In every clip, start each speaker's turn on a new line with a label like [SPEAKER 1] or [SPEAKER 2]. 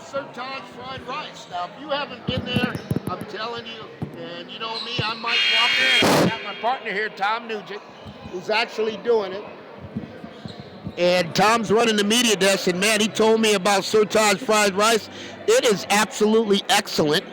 [SPEAKER 1] Sir Todd's Fried Rice. Now, if you haven't been there, I'm telling you, and you know me, I might walk in. I got my partner here, Tom Nugent, who's actually doing it. And Tom's running the media desk, and man, he told me about Sir Todd's Fried Rice. It is absolutely excellent.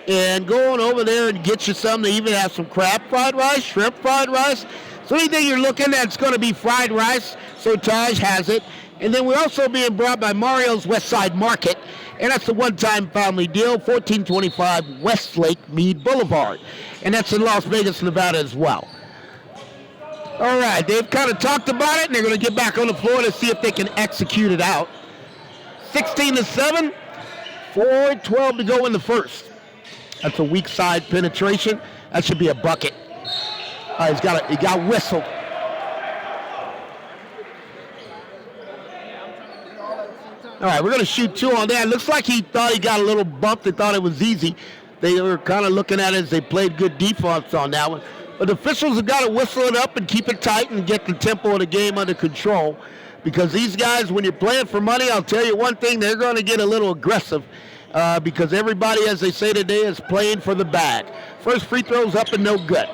[SPEAKER 1] And go on over there and get you some. They even have some crab fried rice, shrimp fried rice. So anything you're looking at, it's going to be fried rice. Sir Taj has it. And then we're also being brought by Mario's Westside Market. And that's a one-time family deal, 1425 Westlake Mead Boulevard. And that's in Las Vegas, Nevada as well. All right, they've kind of talked about it, and they're going to get back on the floor to see if they can execute it out. 16-7, 4:12 to go in the first. That's a weak side penetration. That should be a bucket. All right, he got whistled. All right, we're going to shoot two on that. Looks like he thought he got a little bump. They thought it was easy. They were kind of looking at it as they played good defense on that one. But the officials have got to whistle it up and keep it tight and get the tempo of the game under control. Because these guys, when you're playing for money, I'll tell you one thing, they're going to get a little aggressive. Because everybody, as they say today, is playing for the bag. First free throw's up and no good.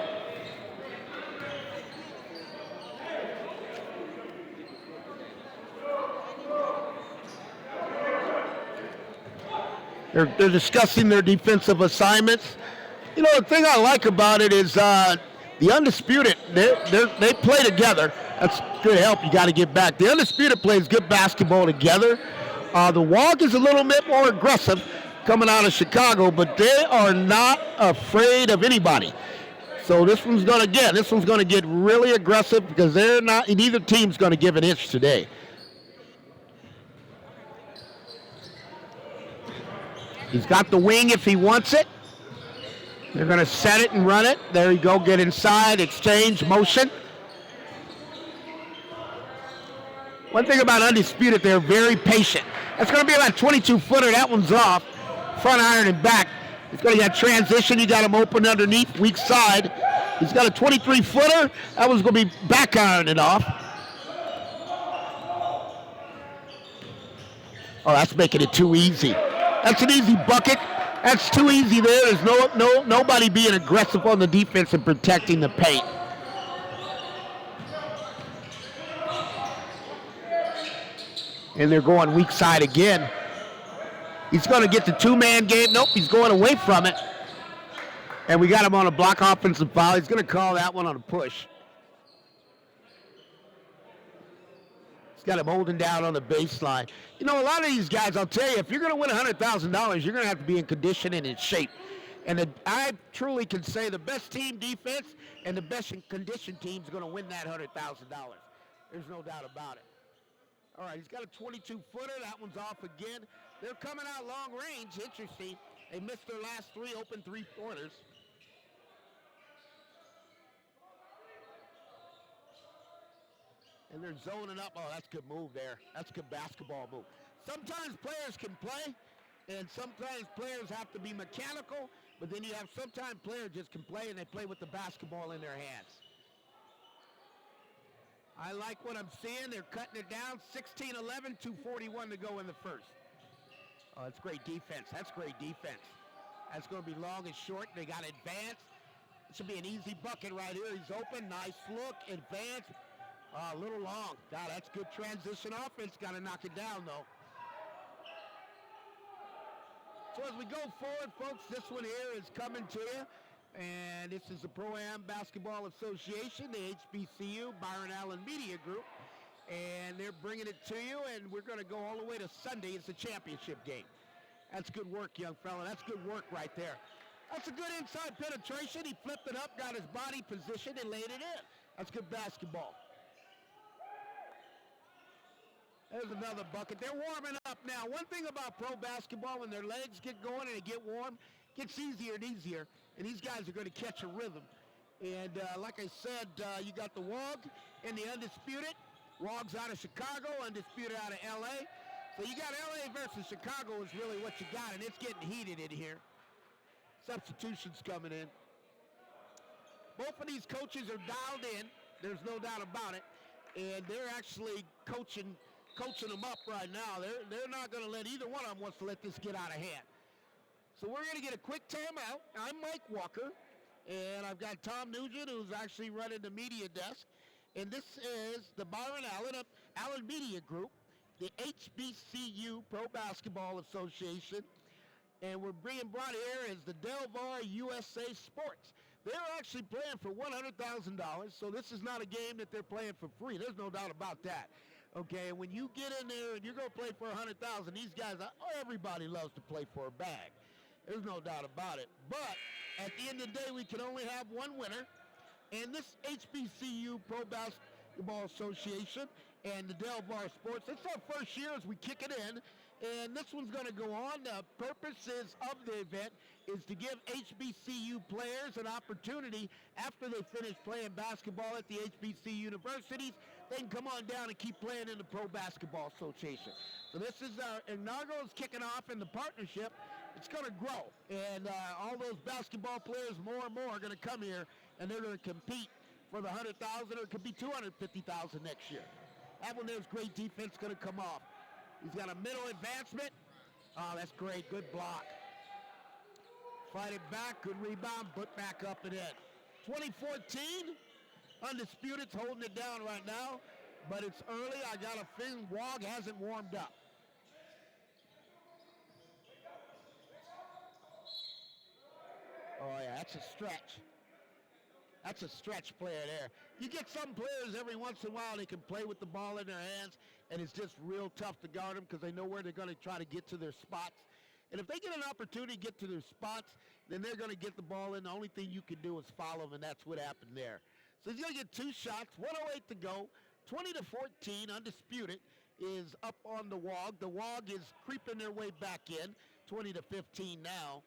[SPEAKER 1] They're discussing their defensive assignments. You know, the thing I like about it is the Undisputed, they play together. That's good help. You got to get back. The Undisputed plays good basketball together. The WAWG is a little bit more aggressive coming out of Chicago, but they are not afraid of anybody. So this one's going to get really aggressive because neither team's going to give an inch today. He's got the wing if he wants it. They're going to set it and run it. There you go, get inside, exchange, motion. One thing about Undisputed, they're very patient. That's going to be about a 22-footer. That one's off. Front iron and back. He's going to get transition. You got him open underneath, weak side. He's got a 23-footer. That one's going to be back iron and off. Oh, that's making it too easy. That's an easy bucket. That's too easy there. There's nobody being aggressive on the defense and protecting the paint. And they're going weak side again. He's going to get the two-man game. Nope, he's going away from it. And we got him on a block offensive foul. He's going to call that one on a push. He's got him holding down on the baseline. You know, a lot of these guys, I'll tell you, if you're going to win $100,000, you're going to have to be in condition and in shape. And I truly can say the best team defense and the best condition team is going to win that $100,000. There's no doubt about it. All right, he's got a 22-footer. That one's off again. They're coming out long range. Interesting. They missed their last three open three-pointers. And they're zoning up. Oh, that's a good move there. That's a good basketball move. Sometimes players can play, and sometimes players have to be mechanical, but then you have sometimes players just can play, and they play with the basketball in their hands. I like what I'm seeing. They're cutting it down. 16-11, 2:41 to go in the first. Oh, that's great defense. That's great defense. That's going to be long and short. They got advanced. It should be an easy bucket right here. He's open. Nice look. Advanced. A little long. God, that's good transition offense. Got to knock it down, though. So as we go forward, folks, this one here is coming to you. And this is the Pro-Am Basketball Association, the HBCU, Byron Allen Media Group. And they're bringing it to you, and we're going to go all the way to Sunday. It's a championship game. That's good work, young fella. That's good work right there. That's a good inside penetration. He flipped it up, got his body positioned, and laid it in. That's good basketball. There's another bucket. They're warming up now. One thing about pro basketball, when their legs get going and they get warm, it gets easier and easier, and these guys are going to catch a rhythm. And like I said, you got the WAWG and the Undisputed. WAWG's out of Chicago, Undisputed out of L.A. So you got L.A. versus Chicago is really what you got, and it's getting heated in here. Substitutions coming in. Both of these coaches are dialed in. There's no doubt about it. And they're actually coaching coaching them up right now. They're not going to let either one of them wants to let this get out of hand. So we're going to get a quick timeout. I'm Mike Walker, and I've got Tom Nugent, who's actually running the media desk. And this is the Byron Allen Media Group, the HBCU Pro Basketball Association. And we're being brought here as the Delaware USA Sports. They're actually playing for $100,000, so this is not a game that they're playing for free. There's no doubt about that. Okay, and when you get in there and you're going to play for $100,000, these guys, everybody loves to play for a bag. There's no doubt about it. But at the end of the day, we can only have one winner. And this HBCU Pro Basketball Association and the Delaware Sports, it's our first year as we kick it in. And this one's going to go on. The purposes of the event is to give HBCU players an opportunity after they finish playing basketball at the HBCU universities. They can come on down and keep playing in the Pro Basketball Association. So this is our inaugural is kicking off in the partnership. It's going to grow. And all those basketball players, more and more, are going to come here, and they're going to compete for the $100,000, or it could be $250,000 next year. That one there's great defense going to come off. He's got a middle advancement. Oh, that's great. Good block. Fight it back. Good rebound. Put back up and in. 2014. Undisputed's holding it down right now, but it's early. I got a feeling WAWG hasn't warmed up. Oh, yeah, that's a stretch. That's a stretch player there. You get some players every once in a while, they can play with the ball in their hands, and it's just real tough to guard them because they know where they're going to try to get to their spots. And if they get an opportunity to get to their spots, then they're going to get the ball in. The only thing you can do is follow them, and that's what happened there. So he's going to get 2 shots, 1:08 to go, 20-14. Undisputed is up on the WAWG. The WAWG is creeping their way back in, 20-15 now.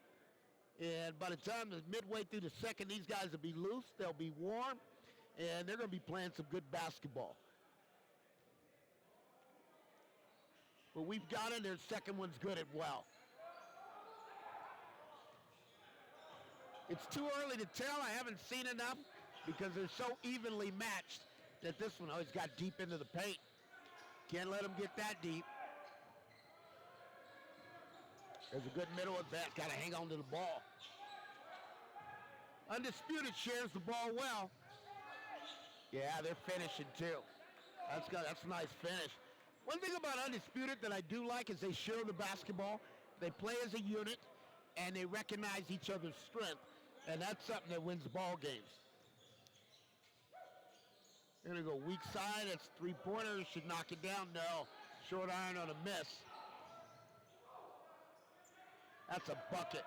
[SPEAKER 1] And by the time it's midway through the second, these guys will be loose, they'll be warm, and they're going to be playing some good basketball. But we've got it, their second one's good as well. It's too early to tell. I haven't seen enough because they're so evenly matched that this one always got deep into the paint. Can't let them get that deep. There's a good middle advance. Got to hang on to the ball. Undisputed shares the ball well. Yeah, they're finishing too. That's a nice finish. One thing about Undisputed that I do like is they share the basketball. They play as a unit, and they recognize each other's strength. And that's something that wins ball games. They're going to go weak side. That's three-pointer. Should knock it down. No. Short iron on a miss. That's a bucket.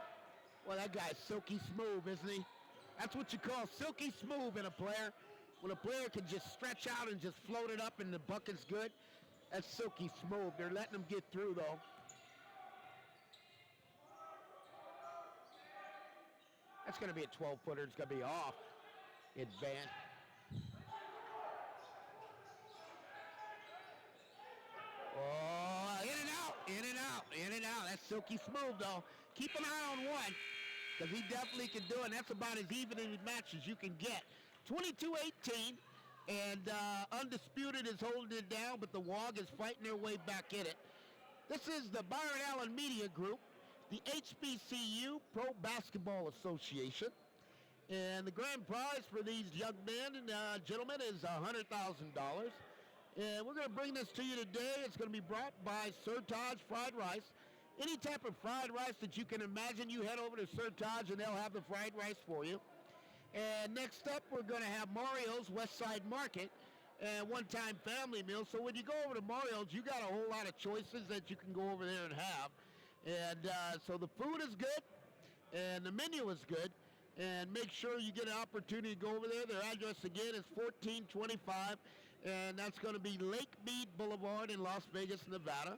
[SPEAKER 1] Well, that guy's silky smooth, isn't he? That's what you call silky smooth in a player. When a player can just stretch out and just float it up and the bucket's good, that's silky smooth. They're letting them get through, though. That's going to be a 12-footer. It's going to be off. Advance. Oh, in and out, in and out, in and out. That's silky smooth, though. Keep an eye on one, because he definitely can do it. That's about as even in match as you can get. 22-18, and Undisputed is holding it down, but the WAWG is fighting their way back in it. This is the Byron Allen Media Group, the HBCU Pro Basketball Association, and the grand prize for these young men and gentlemen is $100,000. And we're going to bring this to you today. It's going to be brought by Sir Taj Fried Rice. Any type of fried rice that you can imagine, you head over to Sir Taj and they'll have the fried rice for you. And next up, we're going to have Mario's West Side Market and one-time family meal. So when you go over to Mario's, you got a whole lot of choices that you can go over there and have. And so the food is good and the menu is good. And make sure you get an opportunity to go over there. Their address, again, is 1425, and that's going to be Lake Mead Boulevard in Las Vegas, Nevada.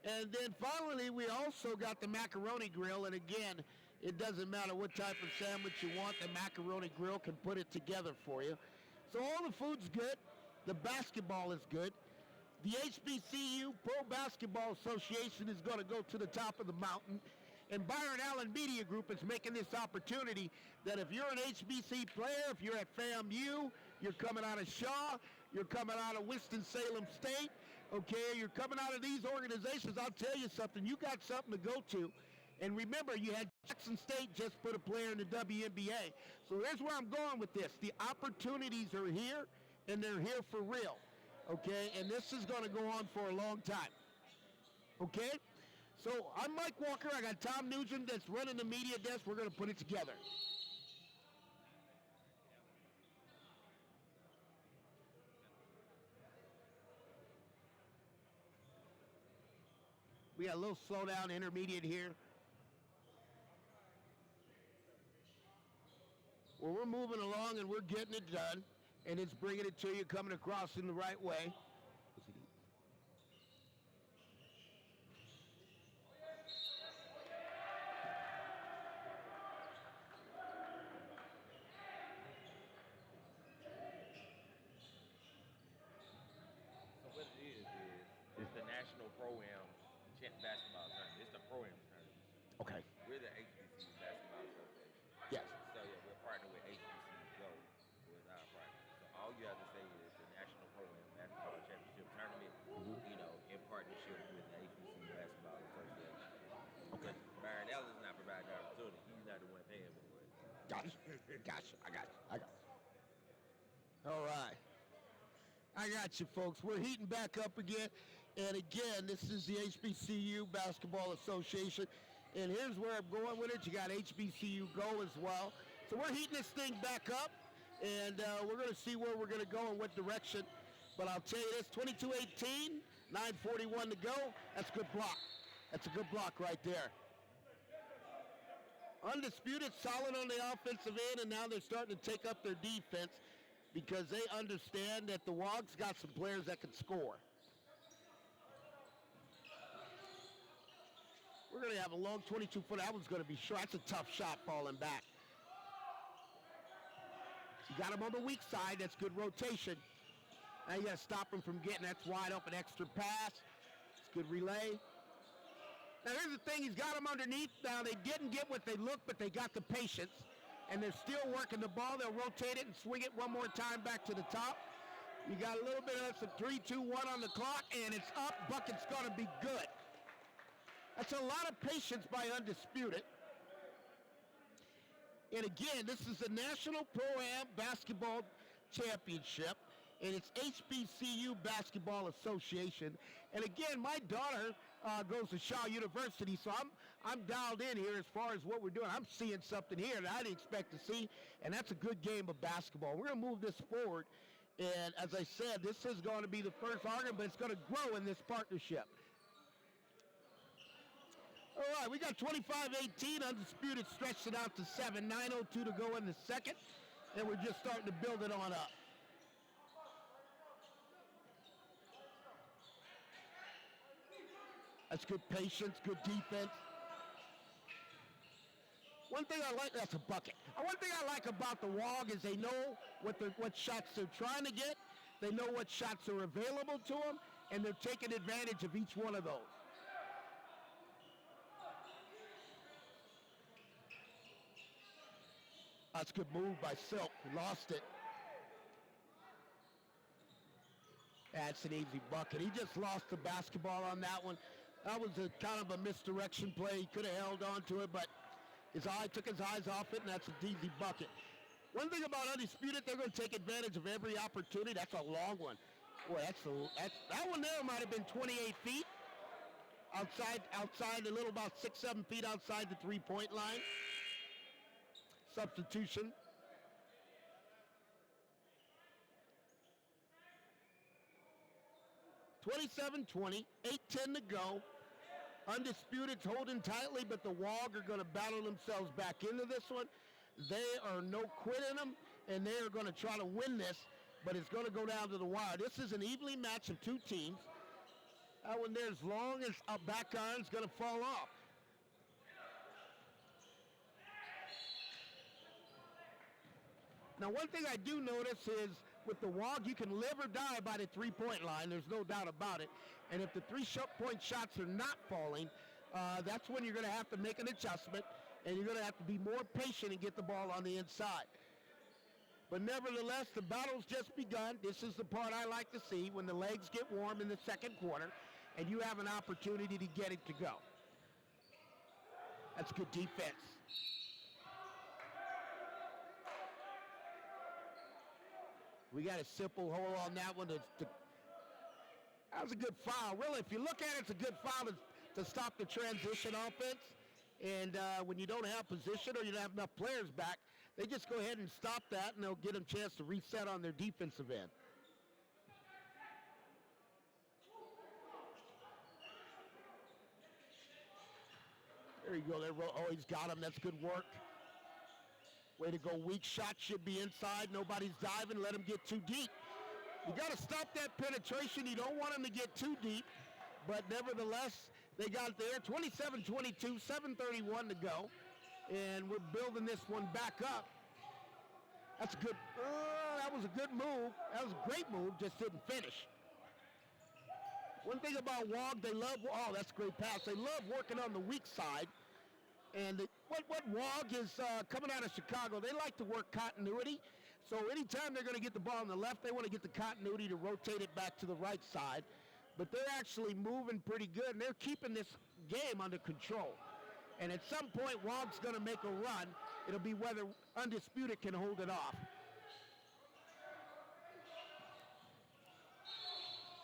[SPEAKER 1] And then finally, we also got the macaroni grill. And again, it doesn't matter what type of sandwich you want. The macaroni grill can put it together for you. So all the food's good. The basketball is good. The HBCU Pro Basketball Association is going to go to the top of the mountain. And Byron Allen Media Group is making this opportunity that if you're an HBC player, if you're at FAMU, you're coming out of Shaw, you're coming out of Winston-Salem State, okay, you're coming out of these organizations, I'll tell you something, you got something to go to. And remember, you had Jackson State just put a player in the WNBA. So here's where I'm going with this. The opportunities are here, and they're here for real, okay? And this is going to go on for a long time, okay? So I'm Mike Walker. I got Tom Nugent that's running the media desk. We're going to put it together. We got a little slowdown intermediate here. Well, we're moving along and we're getting it done, and it's bringing it to you, coming across in the right way.
[SPEAKER 2] What it is it's the National Pro-Am Basketball Tournament. It's the Pro-Am tournament.
[SPEAKER 1] Okay.
[SPEAKER 2] We're the HBCU Basketball Association.
[SPEAKER 1] Yes.
[SPEAKER 2] So yeah, we're partnered with HBCU Go with our partner. So all you have to say is the National Pro-Am Basketball Championship Tournament, you know, in partnership with the HBCU Basketball Association.
[SPEAKER 1] Okay.
[SPEAKER 2] Byron Ellis is not providing the opportunity. He's not the one paying for it.
[SPEAKER 1] Gotcha. I got you. All right. I got you, folks. We're heating back up again. And again, this is the HBCU Basketball Association. And here's where I'm going with it. You got HBCU Go as well. So we're heating this thing back up. And we're going to see where we're going to go and what direction. But I'll tell you this, 22-18, 9:41 to go. That's a good block. That's a good block right there. Undisputed, solid on the offensive end, and now they're starting to take up their defense, because they understand that the WAWG's got some players that can score. We're going to have a long 22-foot. That one's going to be short. That's a tough shot falling back. You got him on the weak side. That's good rotation. Now you got to stop him from getting. That's wide open extra pass. It's good relay. Now here's the thing. He's got him underneath. Now they didn't get what they looked, but they got the patience. And they're still working the ball. They'll rotate it and swing it one more time back to the top. You got a little bit of some 3, 2, 1 on the clock, and it's up. Bucket's going to be good. That's a lot of patience by Undisputed. And again, this is the National Pro-Am Basketball Championship, and it's HBCU Basketball Association. And again, my daughter goes to Shaw University, so I'm dialed in here as far as what we're doing. I'm seeing something here that I didn't expect to see, and that's a good game of basketball. We're going to move this forward, and as I said, this is going to be the first argument, but it's going to grow in this partnership. All right, we got 25-18. Undisputed stretched it out to 7. 9:02 to go in the second, and we're just starting to build it on up. That's good patience, good defense. One thing I like, that's a bucket. One thing I like about the WAWG is they know what shots they're trying to get. They know what shots are available to them, and they're taking advantage of each one of those. That's a good move by Silk. He lost it. That's an easy bucket. He just lost the basketball on that one. That was a kind of a misdirection play. He could have held on to it, but took his eyes off it, and that's an easy bucket. One thing about Undisputed, they're going to take advantage of every opportunity. That's a long one. Boy, that one there might have been 28 feet. Outside a little, about 6, 7 feet outside the three-point line. Substitution. (27-20), 8:10 to go. Undisputed's holding tightly, but the WAWG are going to battle themselves back into this one. They are no quit in them, and they are going to try to win this, but it's going to go down to the wire. This is an evenly match of two teams. That one there, as long as a back iron's going to fall off. Now, one thing I do notice is with the WAWG, you can live or die by the three-point line. There's no doubt about it. And if the three-point shots are not falling, that's when you're going to have to make an adjustment, and you're going to have to be more patient and get the ball on the inside. But nevertheless, the battle's just begun. This is the part I like to see when the legs get warm in the second quarter and you have an opportunity to get it to go. That's good defense. We got a simple hole on that one. That was a good foul. Really, if you look at it, it's a good foul to stop the transition offense. And when you don't have position or you don't have enough players back, they just go ahead and stop that, and they'll get them a chance to reset on their defensive end. There you go. Oh, he's got him. That's good work. Way to go. Weak shot should be inside. Nobody's diving. Let him get too deep. You got to stop that penetration. You don't want him to get too deep. But nevertheless, they got there. 27-22, 7:31 to go. And we're building this one back up. That's good. That was a good move. That was a great move. Just didn't finish. One thing about WAWG, they love, that's a great pass. They love working on the weak side. And what WAWG is coming out of Chicago, they like to work continuity. So anytime they're going to get the ball on the left, they want to get the continuity to rotate it back to the right side. But they're actually moving pretty good, and they're keeping this game under control. And at some point, WAWG's going to make a run. It'll be whether Undisputed can hold it off.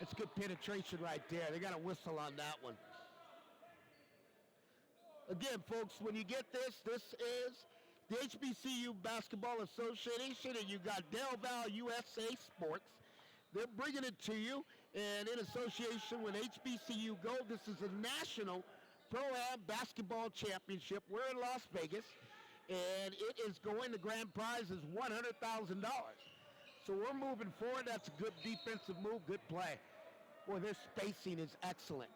[SPEAKER 1] It's good penetration right there. They got a whistle on that one. Again, folks, when you get this is the HBCU Basketball Association, and you got Delaware USA Sports. They're bringing it to you, and in association with HBCU Go, this is a national Pro-Am Basketball Championship. We're in Las Vegas, and it is going, the grand prize is $100,000. So we're moving forward. That's a good defensive move, good play. Boy, their spacing is excellent.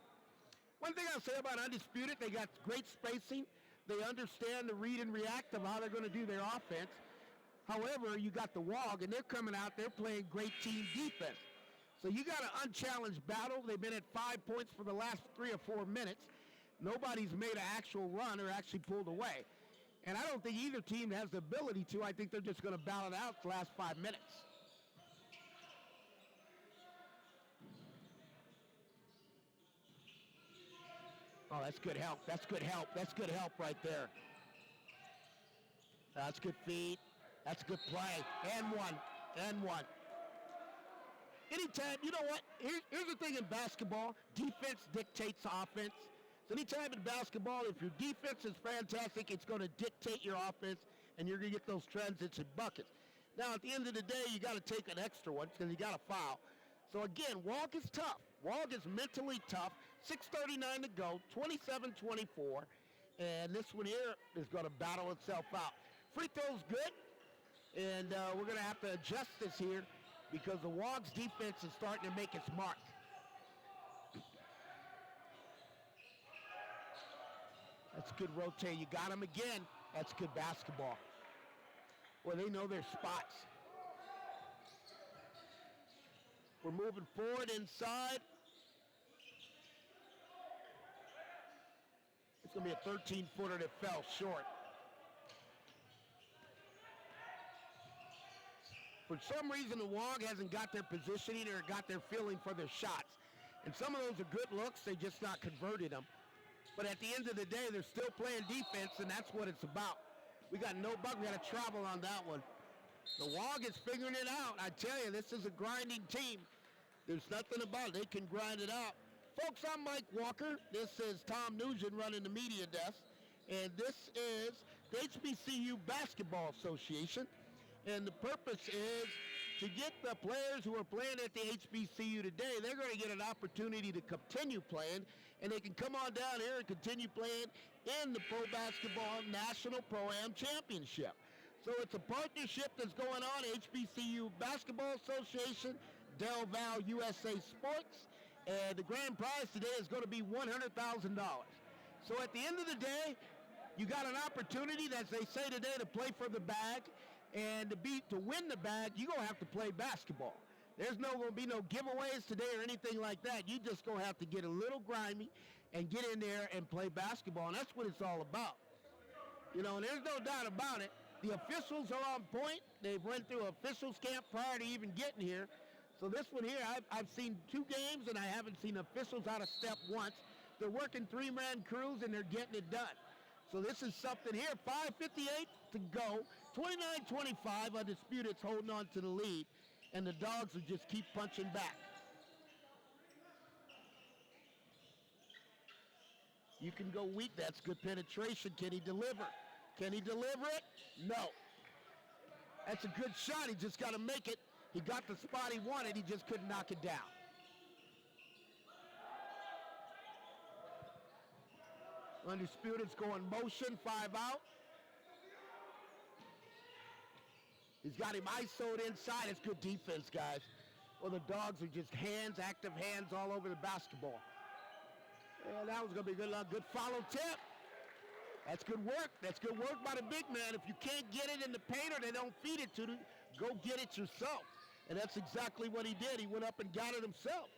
[SPEAKER 1] One thing I'll say about Undisputed, they got great spacing. They understand the read and react of how they're going to do their offense. However, you got the WAWG, and they're coming out, they're playing great team defense. So you got an unchallenged battle. They've been at 5 points for the last 3 or 4 minutes. Nobody's made an actual run or actually pulled away. And I don't think either team has the ability to. I think they're just going to battle it out the last 5 minutes. Oh, that's good help. That's good help. That's good help right there. That's good feed. That's a good play. And one. Anytime, you know what? Here's the thing in basketball. Defense dictates offense. So anytime in basketball, if your defense is fantastic, it's going to dictate your offense, and you're going to get those transits and buckets. Now, at the end of the day, you got to take an extra one because you got to foul. So again, WAWG is tough. WAWG is mentally tough. 6:39 to go, 27-24. And this one here is going to battle itself out. Free throw's good. And we're going to have to adjust this here because the WAWG's defense is starting to make its mark. That's good rotate. You got him again. That's good basketball. Well, they know their spots. We're moving forward inside. It's going to be a 13-footer that fell short. For some reason, the WAWG hasn't got their positioning or got their feeling for their shots. And some of those are good looks. They just not converted them. But at the end of the day, they're still playing defense, and that's what it's about. We got no buck. We got to travel on that one. The WAWG is figuring it out. I tell you, this is a grinding team. There's nothing about it. They can grind it out. Folks, I'm Mike Walker. This is Tom Nugent running the media desk. And this is the HBCU Basketball Association. And the purpose is to get the players who are playing at the HBCU today, they're going to get an opportunity to continue playing, and they can come on down here and continue playing in the Pro Basketball National Pro-Am Championship. So it's a partnership that's going on, HBCU Basketball Association, Delaware USA Sports, and the grand prize today is going to be $100,000. So at the end of the day, you got an opportunity, as they say today, to play for the bag. And to win the bag, you're going to have to play basketball. There's going to be no giveaways today or anything like that. You just going to have to get a little grimy and get in there and play basketball. And that's what it's all about. You know, and there's no doubt about it. The officials are on point. They went through officials camp prior to even getting here. So this one here, I've seen 2 games, and I haven't seen officials out of step once. They're working 3-man crews, and they're getting it done. So this is something here. 5:58 to go. 29-25, Undisputed's holding on to the lead, and the Dogs will just keep punching back. You can go weak. That's good penetration. Can he deliver? Can he deliver it? No. That's a good shot. He just got to make it. He got the spot he wanted. He just couldn't knock it down. Undisputed's going motion, 5 out. He's got him ISO'd inside. It's good defense, guys. Well, the Dogs are just hands, active hands all over the basketball. And that was going to be good luck. Good follow tip. That's good work. That's good work by the big man. If you can't get it in the paint or they don't feed it to you, go get it yourself. And that's exactly what he did. He went up and got it himself.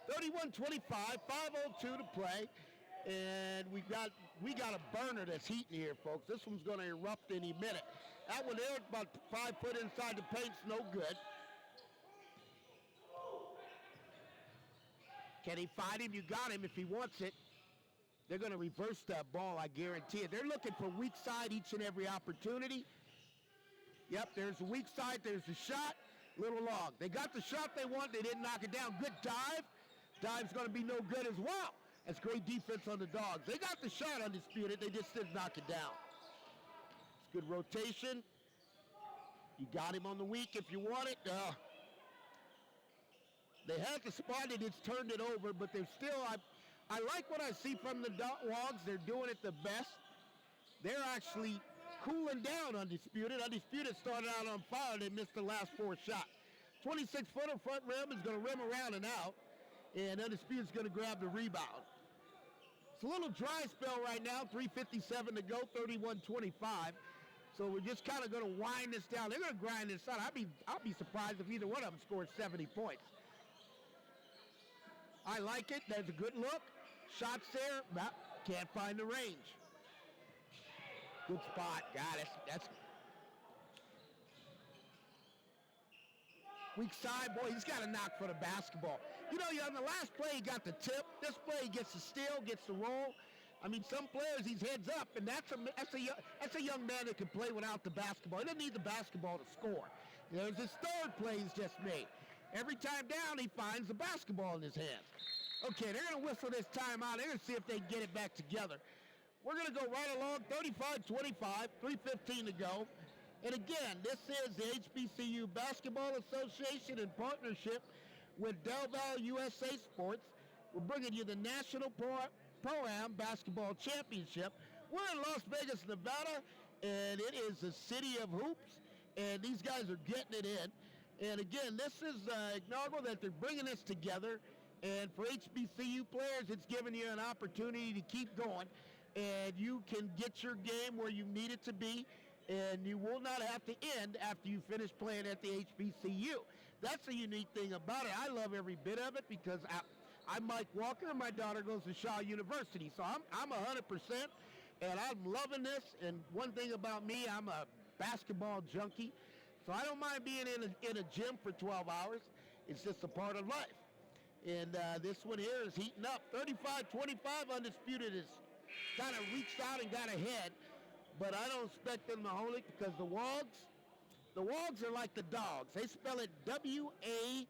[SPEAKER 1] 31-25, 5:02 to play. And we got a burner that's heating here, folks. This one's going to erupt any minute. That one there, about 5 foot inside the paint's no good. Can he find him? You got him if he wants it. They're going to reverse that ball, I guarantee it. They're looking for weak side each and every opportunity. Yep, there's the weak side. There's the shot. Little long. They got the shot they want. They didn't knock it down. Good dive. Dive's going to be no good as well. That's great defense on the Dogs. They got the shot, Undisputed. They just didn't knock it down. It's good rotation. You got him on the weak if you want it. They had the spot and it's turned it over, but they're still, I like what I see from the WAWGs. They're doing it the best. They're actually cooling down, Undisputed. Undisputed started out on fire. They missed the last 4 shots. 26-footer front rim is going to rim around and out, and Undisputed's going to grab the rebound. It's a little dry spell right now, 3:57 to go, 31-25. So we're just kind of going to wind this down. They're going to grind this out. I'll be surprised if either one of them scores 70 points. I like it. There's a good look. Shots there. Can't find the range. Good spot. God, that's weak side. Boy, he's got a knock for the basketball. You know, on the last play, he got the tip. This play, he gets the steal, gets the roll. I mean, some players, he's heads up, and that's a young man that can play without the basketball. He doesn't need the basketball to score. There's his third play he's just made. Every time down, he finds the basketball in his hands. Okay, they're going to whistle this timeout. They're going to see if they can get it back together. We're going to go right along, 35-25, 3:15 to go. And again, this is the HBCU Basketball Association in partnership with Delaware USA Sports. We're bringing you the National Pro-Am Basketball Championship. We're in Las Vegas, Nevada, and it is the city of hoops, and these guys are getting it in. And again, this is inaugural that they're bringing this together. And for HBCU players, it's giving you an opportunity to keep going. And you can get your game where you need it to be. And you will not have to end after you finish playing at the HBCU. That's the unique thing about it. I love every bit of it because I'm Mike Walker and my daughter goes to Shaw University. So I'm 100%. And I'm loving this. And one thing about me, I'm a basketball junkie. So I don't mind being in a gym for 12 hours. It's just a part of life. And this one here is heating up. 35-25, Undisputed is kind of reached out and got ahead. But I don't expect them to hold it because the WAWGs are like the Dogs. They spell it WAWG,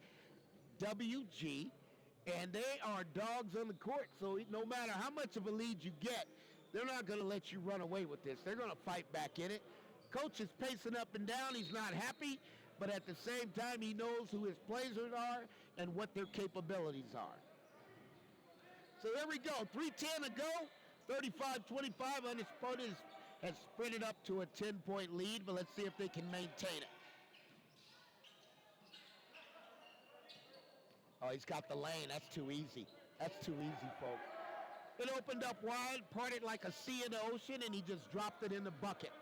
[SPEAKER 1] and they are dogs on the court. So no matter how much of a lead you get, they're not going to let you run away with this. They're going to fight back in it. Coach is pacing up and down. He's not happy, but at the same time, he knows who his players are and what their capabilities are. So there we go. 3:10 to go. 35-25. Undisputed has sprinted up to a 10-point lead, but let's see if they can maintain it. Oh, he's got the lane. That's too easy. That's too easy, folks. It opened up wide, parted like a sea in the ocean, and he just dropped it in the bucket.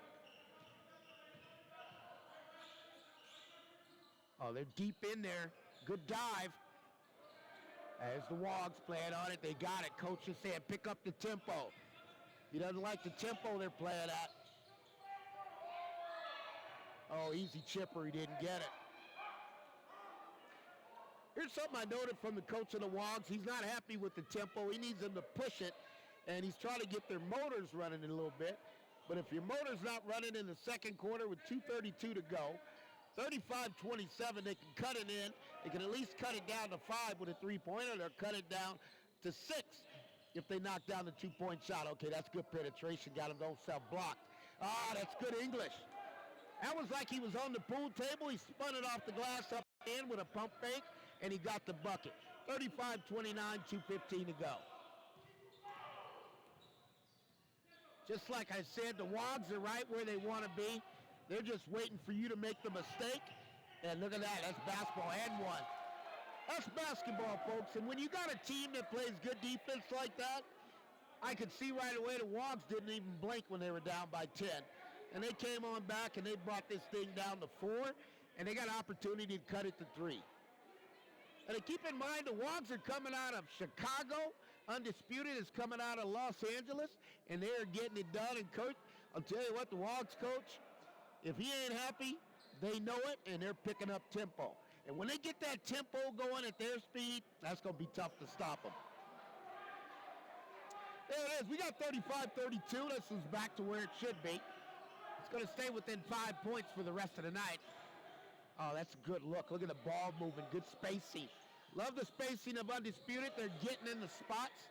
[SPEAKER 1] Oh, they're deep in there. Good dive. As the WAWGs playing on it, they got it. Coach is saying, pick up the tempo. He doesn't like the tempo they're playing at. Oh, easy chipper. He didn't get it. Here's something I noted from the coach of the WAWGs. He's not happy with the tempo. He needs them to push it, and he's trying to get their motors running a little bit. But if your motor's not running in the second quarter with 2:32 to go, 35-27, they can cut it in. They can at least cut it down to 5 with a three-pointer. They'll cut it down to 6 if they knock down the two-point shot. Okay, that's good penetration. Got him, don't self-blocked. Ah, that's good English. That was like he was on the pool table. He spun it off the glass up in with a pump fake, and he got the bucket. 35-29, 2:15 to go. Just like I said, the WAWGs are right where they want to be. They're just waiting for you to make the mistake. And look at that, that's basketball and one. That's basketball, folks. And when you got a team that plays good defense like that, I could see right away the WAWGs didn't even blink when they were down by 10. And they came on back and they brought this thing down to 4, and they got an opportunity to cut it to 3. And keep in mind, the WAWGs are coming out of Chicago. Undisputed is coming out of Los Angeles, and they're getting it done. And coach, I'll tell you what, the WAWGs coach, if he ain't happy, they know it, and they're picking up tempo. And when they get that tempo going at their speed, that's going to be tough to stop them. There it is. We got 35-32. This is back to where it should be. It's going to stay within 5 points for the rest of the night. Oh, that's a good look. Look at the ball moving. Good spacing. Love the spacing of Undisputed. They're getting in the spots,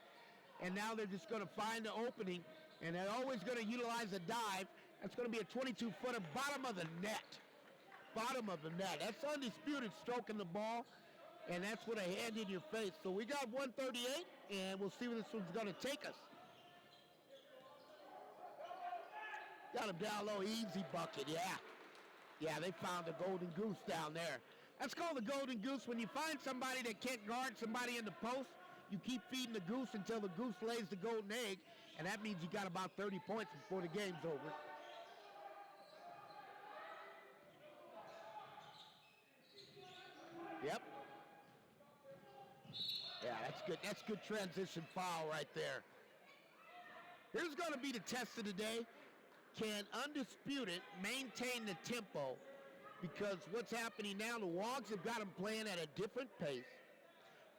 [SPEAKER 1] and now they're just going to find the opening, and they're always going to utilize a dive. That's going to be a 22-footer, bottom of the net. Bottom of the net. That's Undisputed stroking the ball, and that's with a hand in your face. So we got 138, and we'll see where this one's going to take us. Got him down low, easy bucket, yeah. Yeah, they found the golden goose down there. That's called the golden goose. When you find somebody that can't guard somebody in the post, you keep feeding the goose until the goose lays the golden egg, and that means you got about 30 points before the game's over. Yep. Yeah, that's good. That's good transition foul right there. Here's going to be the test of the day. Can Undisputed maintain the tempo? Because what's happening now, the WAWGs have got them playing at a different pace.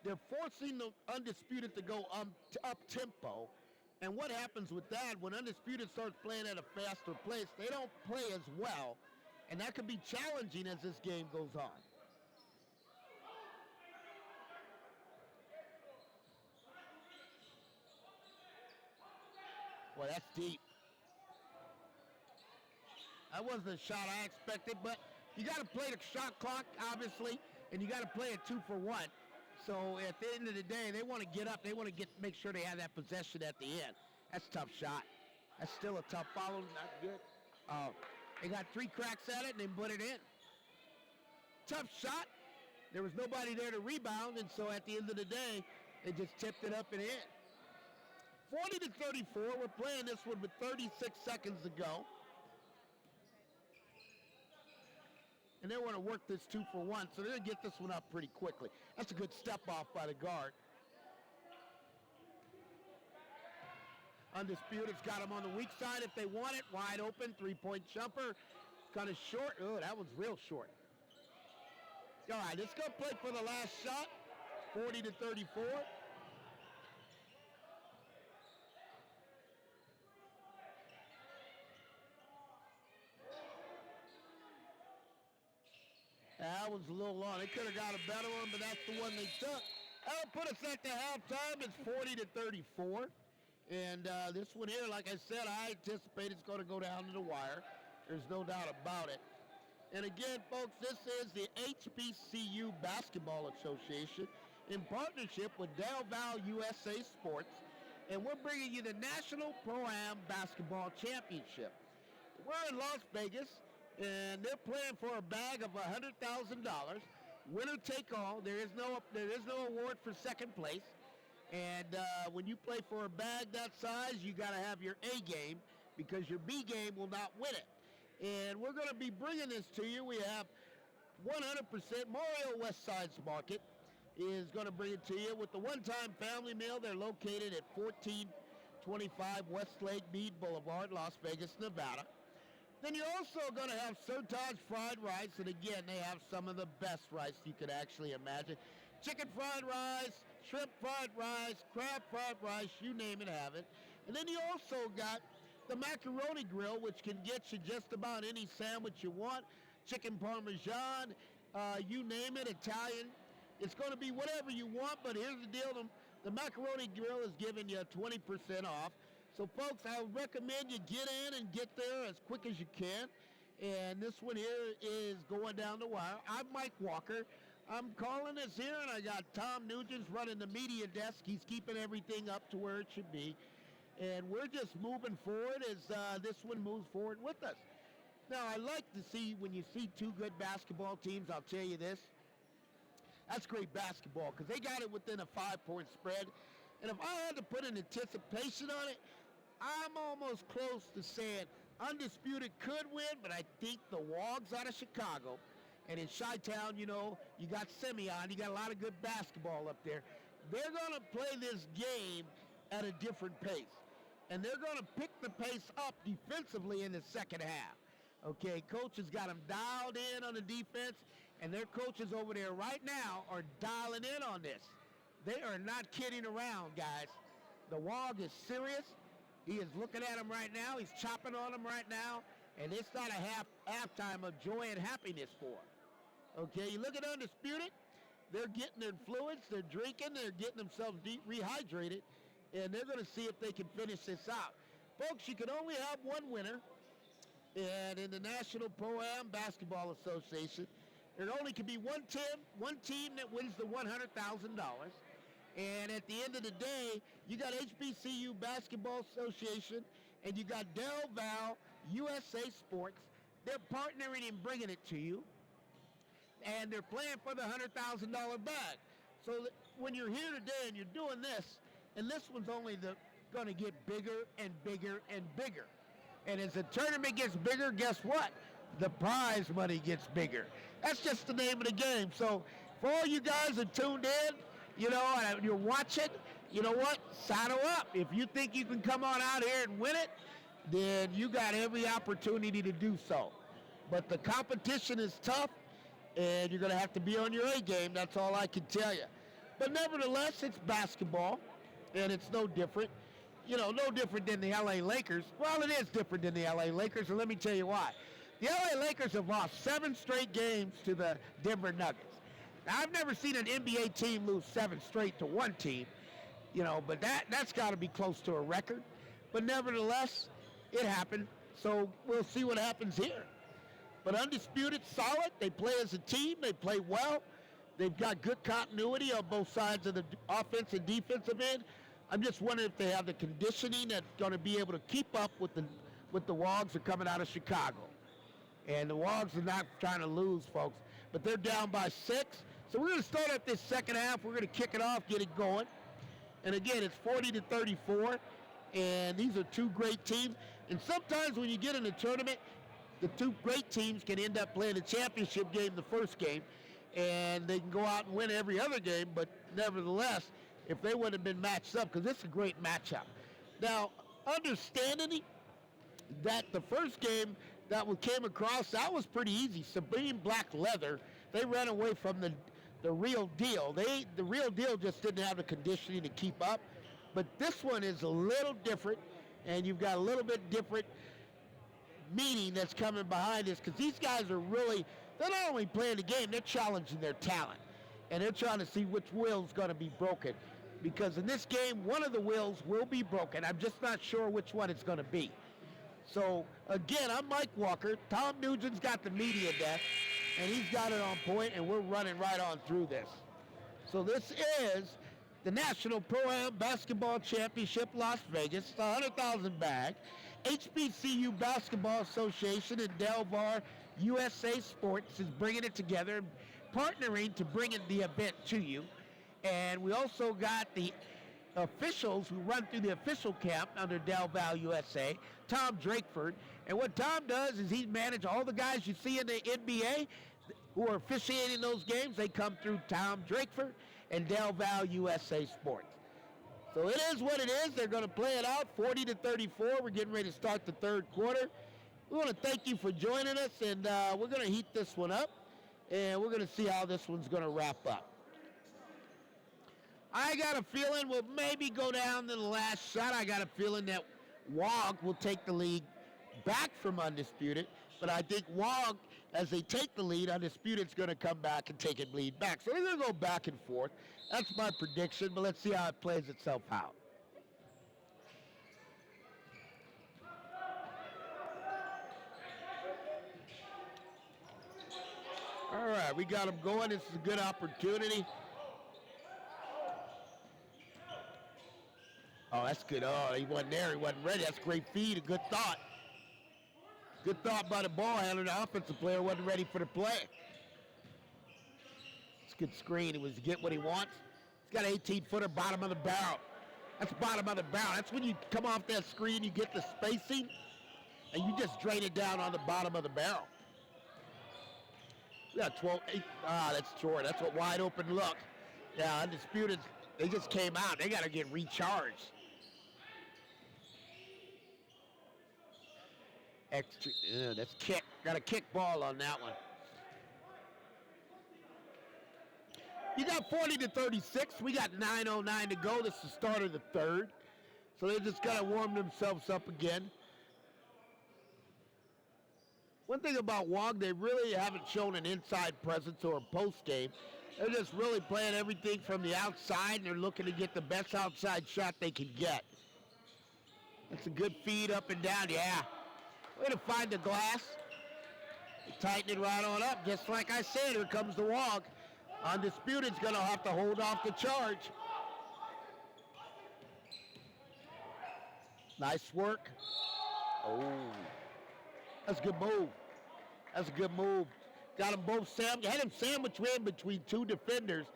[SPEAKER 1] They're forcing the Undisputed to go up tempo. And what happens with that, when Undisputed starts playing at a faster pace, they don't play as well. And that could be challenging as this game goes on. Well, that's deep. That wasn't a shot I expected, but you got to play the shot clock, obviously, and you got to play it 2 for 1. So at the end of the day, they want to get up. They want to make sure they have that possession at the end. That's a tough shot. That's still a tough follow. Not good. They got 3 cracks at it, and they put it in. Tough shot. There was nobody there to rebound, and so at the end of the day, they just tipped it up and in. 40-34. We're playing this one with 36 seconds to go. And they want to work this 2 for 1, so they're going to get this one up pretty quickly. That's a good step off by the guard. Undisputed's got them on the weak side if they want it. Wide open, 3-point jumper. Kind of short. Oh, that was real short. All right, let's go play for the last shot. 40-34. That was a little long. They could have got a better one, but that's the one they took. That'll put us at the halftime. It's 40-34. And this one here, like I said, I anticipate it's going to go down to the wire. There's no doubt about it. And again, folks, this is the HBCU Basketball Association in partnership with Delaware USA Sports. And we're bringing you the National Pro-Am Basketball Championship. We're in Las Vegas. And they're playing for a bag of $100,000. Winner take all. There is no award for second place. And when you play for a bag that size, you got to have your A game because your B game will not win it. And we're going to be bringing this to you. We have 100% Mario Westside's Market is going to bring it to you with the one-time family meal. They're located at 14 25 Westlake Mead Boulevard, Las Vegas, Nevada. Then you're also going to have Sertage fried rice, and again, they have some of the best rice you could actually imagine. Chicken fried rice, shrimp fried rice, crab fried rice, you name it, have it. And then you also got the macaroni grill, which can get you just about any sandwich you want. Chicken parmesan, you name it, Italian. It's going to be whatever you want, but here's the deal. The macaroni grill is giving you 20% off. So, folks, I would recommend you get in and get there as quick as you can. And this one here is going down the wire. I'm Mike Walker. I'm calling this here, and I got Tom Nugent's running the media desk. He's keeping everything up to where it should be. And we're just moving forward as this one moves forward with us. Now, I like to see, when you see two good basketball teams, I'll tell you this, that's great basketball because they got it within a 5-point spread. And if I had to put an anticipation on it, I'm almost close to saying Undisputed could win, but I think the WAWGs out of Chicago, and in Chi-Town, you know, you got Simeon, you got a lot of good basketball up there. They're going to play this game at a different pace, and they're going to pick the pace up defensively in the second half. Okay, coach has got them dialed in on the defense, and their coaches over there right now are dialing in on this. They are not kidding around, guys. The WAWG is serious. He is looking at them right now. He's chopping on them right now. And it's not a halftime of joy and happiness for them. Okay, you look at Undisputed. They're getting their fluids. They're drinking. They're getting themselves rehydrated. And they're going to see if they can finish this out. Folks, you can only have one winner. And in the National Pro-Am Basketball Association, there only can be one team that wins the $100,000. And at the end of the day, you got HBCU Basketball Association and you got Del Val USA Sports. They're partnering and bringing it to you. And they're playing for the $100,000 bag. So when you're here today and you're doing this, and this one's only going to get bigger and bigger and bigger. And as the tournament gets bigger, guess what? The prize money gets bigger. That's just the name of the game. So for all you guys that tuned in, you know, and you're watching, you know what? Saddle up. If you think you can come on out here and win it, then you got every opportunity to do so. But the competition is tough, and you're going to have to be on your A game. That's all I can tell you. But nevertheless, it's basketball, and it's no different. You know, no different than the LA Lakers. Well, it is different than the LA Lakers, and let me tell you why. The LA Lakers have lost 7 straight games to the Denver Nuggets. Now, I've never seen an NBA team lose 7 straight to one team, you know, but that's got to be close to a record. But nevertheless, it happened, so we'll see what happens here. But Undisputed, solid. They play as a team. They play well. They've got good continuity on both sides of the offense and defensive end. I'm just wondering if they have the conditioning that's going to be able to keep up with the WAWGs that are coming out of Chicago. And the WAWGs are not trying to lose, folks. But they're down by 6. So we're going to start up this second half. We're going to kick it off, get it going. And again, it's 40-34. And these are two great teams. And sometimes when you get in a tournament, the two great teams can end up playing the championship game the first game. And they can go out and win every other game. But nevertheless, if they would have been matched up, because this is a great matchup. Now, understanding that the first game that we came across, that was pretty easy. Sabine Black Leather, they ran away from the real deal. The real deal just didn't have the conditioning to keep up. But this one is a little different, and you've got a little bit different meaning that's coming behind this, because these guys are really, they're not only playing the game, they're challenging their talent. And they're trying to see which will's going to be broken. Because in this game, one of the wills will be broken. I'm just not sure which one it's going to be. So, again, I'm Mike Walker. Tom Nugent's got the media desk, and he's got it on point, and we're running right on through this. So this is the National Pro-Am Basketball Championship, Las Vegas. It's a $100,000 bag. HBCU Basketball Association and Delaware USA Sports is bringing it together, partnering to bring the event to you. And we also got the officials who run through the official camp under Del Val USA, Tom Drakeford. And what Tom does is he manages all the guys you see in the NBA who are officiating those games. They come through Tom Drakeford and Del Val USA Sports. So it is what it is. They're going to play it out, 40-34. We're getting ready to start the third quarter. We want to thank you for joining us, and we're going to heat this one up, and we're going to see how this one's going to wrap up. I got a feeling we'll maybe go down to the last shot. I got a feeling that WAWG will take the lead back from Undisputed, but I think WAWG, as they take the lead, Undisputed's going to come back and take it lead back. So they're going to go back and forth. That's my prediction, but let's see how it plays itself out. All right, we got them going. This is a good opportunity. Oh, that's good. Oh, he wasn't there. He wasn't ready. That's a great feed. A good thought. Good thought by the ball handler. The offensive player wasn't ready for the play. It's a good screen. It was to get what he wants. He's got an 18-footer, bottom of the barrel. That's bottom of the barrel. That's when you come off that screen, you get the spacing, and you just drain it down on the bottom of the barrel. Yeah, 12, 8. That's short. That's a wide open look. Yeah, Undisputed, they just came out. They got to get recharged. Extra, that's kick. Got a kick ball on that one. You got 40-36. We got 9:09 to go. This is the start of the third. So they just got to warm themselves up again. One thing about WAWG, they really haven't shown an inside presence or a post game. They're just really playing everything from the outside, and they're looking to get the best outside shot they can get. That's a good feed up and down. Yeah. Way to find the glass. Tighten it right on up. Just like I said, here comes the WAWG. Undisputed's going to have to hold off the charge. Nice work. Oh. That's a good move. That's a good move. Got them both had him sandwiched in between two defenders.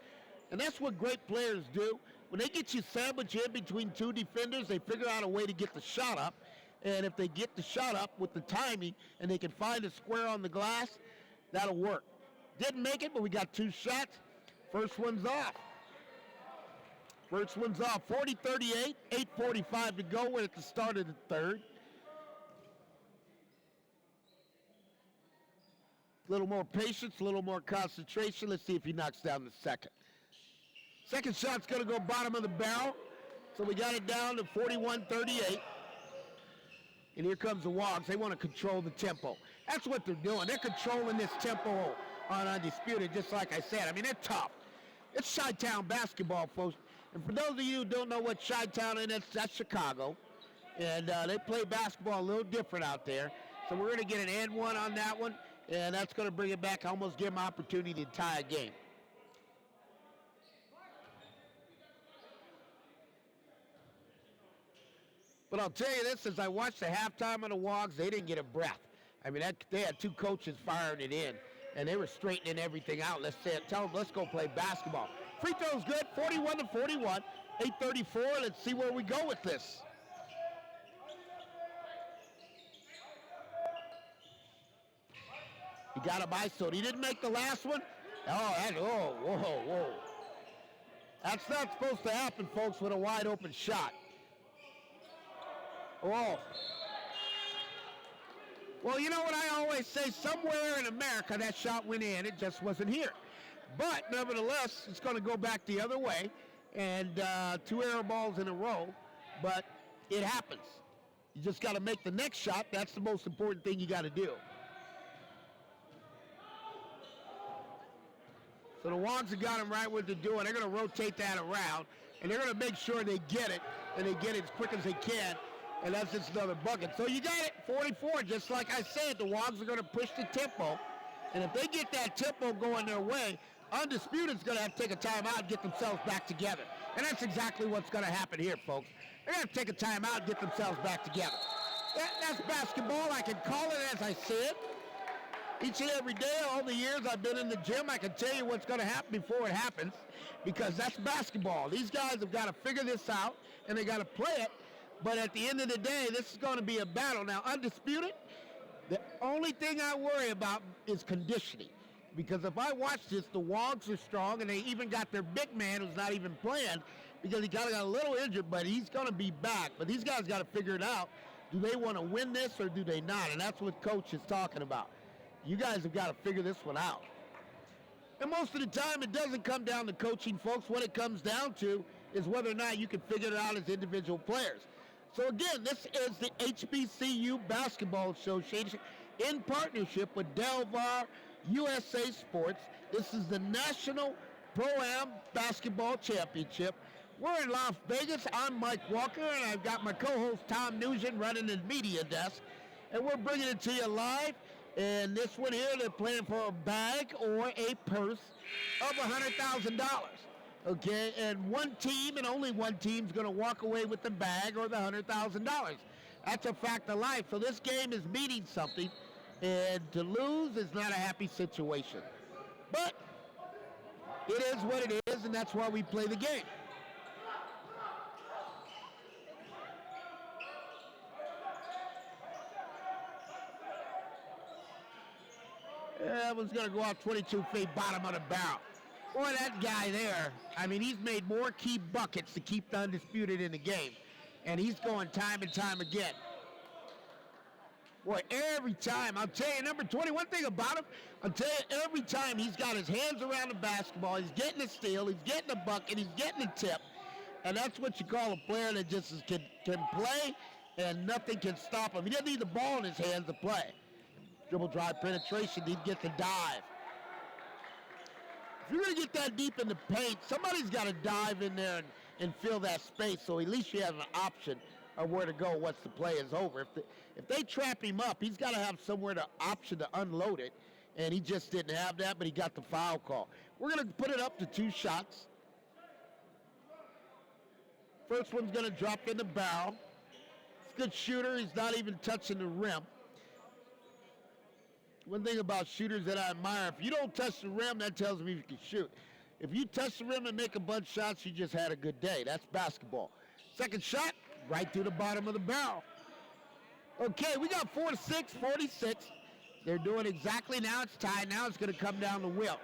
[SPEAKER 1] And that's what great players do. When they get you sandwiched in between two defenders, they figure out a way to get the shot up. And if they get the shot up with the timing and they can find a square on the glass, that'll work. Didn't make it, but we got two shots. First one's off. First one's off. 40-38, 8:45 to go. We're at the start of the third. A little more patience, a little more concentration. Let's see if he knocks down the second. Second shot's going to go bottom of the barrel. So we got it down to 41-38. And here comes the WAWGs. They want to control the tempo. That's what they're doing. They're controlling this tempo on Undisputed, just like I said. I mean, they're tough. It's Chi-Town basketball, folks. And for those of you who don't know what Chi-Town is, that's Chicago. And they play basketball a little different out there. So we're going to get an and one on that one. And that's going to bring it back, almost give them an opportunity to tie a game. But I'll tell you this, as I watched the halftime of the WAWGs, they didn't get a breath. I mean, they had two coaches firing it in, and they were straightening everything out. Tell them, let's go play basketball. Free throw's good, 41-41, 8:34. Let's see where we go with this. He got him ISO'd. He didn't make the last one. Whoa. That's not supposed to happen, folks, with a wide open shot. Oh. Well, you know what I always say? Somewhere in America that shot went in. It just wasn't here. But nevertheless, it's going to go back the other way. And two air balls in a row. But it happens. You just got to make the next shot. That's the most important thing you got to do. So the WAWGs have got them right what they're doing. They're going to rotate that around. And they're going to make sure they get it. And they get it as quick as they can. And that's just another bucket. So you got it, 44. Just like I said, the WAWGs are going to push the tempo. And if they get that tempo going their way, Undisputed's going to have to take a timeout and get themselves back together. And that's exactly what's going to happen here, folks. They're going to take a timeout and get themselves back together. That's basketball. I can call it as I see it. Each and every day, all the years I've been in the gym, I can tell you what's going to happen before it happens, because that's basketball. These guys have got to figure this out, and they got to play it. But at the end of the day, this is going to be a battle. Now, Undisputed, the only thing I worry about is conditioning. Because if I watch this, the WAWGs are strong, and they even got their big man who's not even playing because he kind of got a little injured, but he's going to be back. But these guys got to figure it out. Do they want to win this or do they not? And that's what Coach is talking about. You guys have got to figure this one out. And most of the time, it doesn't come down to coaching, folks. What it comes down to is whether or not you can figure it out as individual players. So again, this is the HBCU Basketball Association in partnership with Delaware USA Sports. This is the National Pro-Am Basketball Championship. We're in Las Vegas. I'm Mike Walker, and I've got my co-host Tom Nugent running the media desk. And we're bringing it to you live. And this one here, they're playing for a bag or a purse of $100,000. Okay, and one team and only one team is going to walk away with the bag or the $100,000. That's a fact of life. So this game is meaning something, and to lose is not a happy situation. But it is what it is, and that's why we play the game. That one's going to go out 22 feet, bottom of the barrel. Boy, that guy there, I mean, he's made more key buckets to keep the Undisputed in the game. And he's going time and time again. Boy, every time, I'll tell you, number 20, one thing about him, I'll tell you, every time he's got his hands around the basketball, he's getting a steal, he's getting a bucket, he's getting a tip. And that's what you call a player that just can play and nothing can stop him. He doesn't need the ball in his hands to play. Dribble drive penetration, he'd get the dive. If you're going to get that deep in the paint, somebody's got to dive in there and fill that space, so at least you have an option of where to go once the play is over. If they trap him up, he's got to have somewhere to option to unload it, and he just didn't have that, but he got the foul call. We're going to put it up to 2 shots. First one's going to drop in the barrel. He's a good shooter. He's not even touching the rim. One thing about shooters that I admire, if you don't touch the rim, that tells me you can shoot. If you touch the rim and make a bunch of shots, you just had a good day. That's basketball. Second shot, right through the bottom of the barrel. Okay, we got 4-6, 46. They're doing exactly now. It's tied. Now it's going to come down to Will.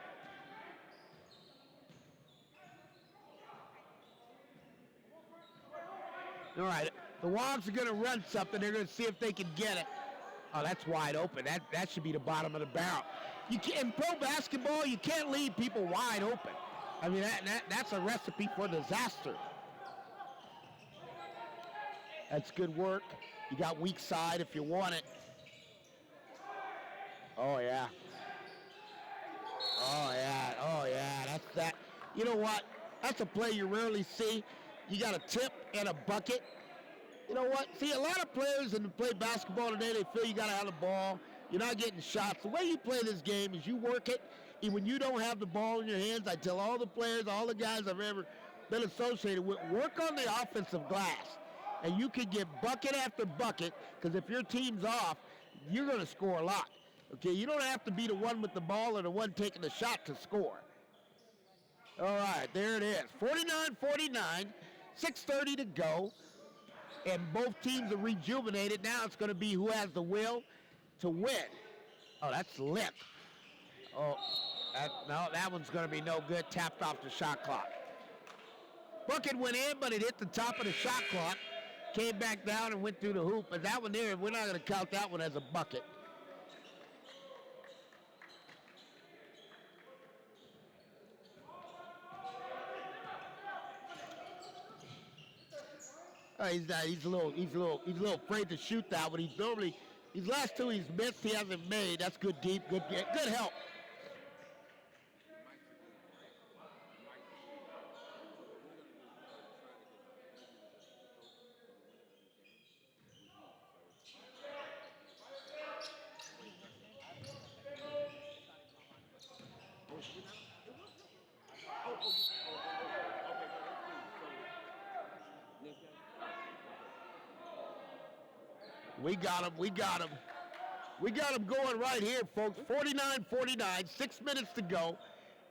[SPEAKER 1] All right, the WAWGs are going to run something. They're going to see if they can get it. Oh, that's wide open. That should be the bottom of the barrel. You can't, in pro basketball, you can't leave people wide open. I mean, that's a recipe for disaster. That's good work. You got weak side if you want it. Oh, yeah. Oh, yeah. Oh, yeah. That's that. You know what? That's a play you rarely see. You got a tip and a bucket. You know what? See, a lot of players in play basketball today, they feel you got to have the ball. You're not getting shots. The way you play this game is you work it. And when you don't have the ball in your hands, I tell all the players, all the guys I've ever been associated with, work on the offensive glass. And you can get bucket after bucket, because if your team's off, you're going to score a lot. Okay, you don't have to be the one with the ball or the one taking the shot to score. All right, there it is. 49-49, 6:30 to go. And both teams are rejuvenated. Now it's going to be who has the will to win. Oh, that's limp. Oh, that one's going to be no good. Tapped off the shot clock. Bucket went in, but it hit the top of the shot clock. Came back down and went through the hoop. But that one there, we're not going to count that one as a bucket. He's a little afraid to shoot that one. He's normally, these last two he's missed, he hasn't made. That's good deep, good help. We got him going right here, folks. 49-49, 6 minutes to go.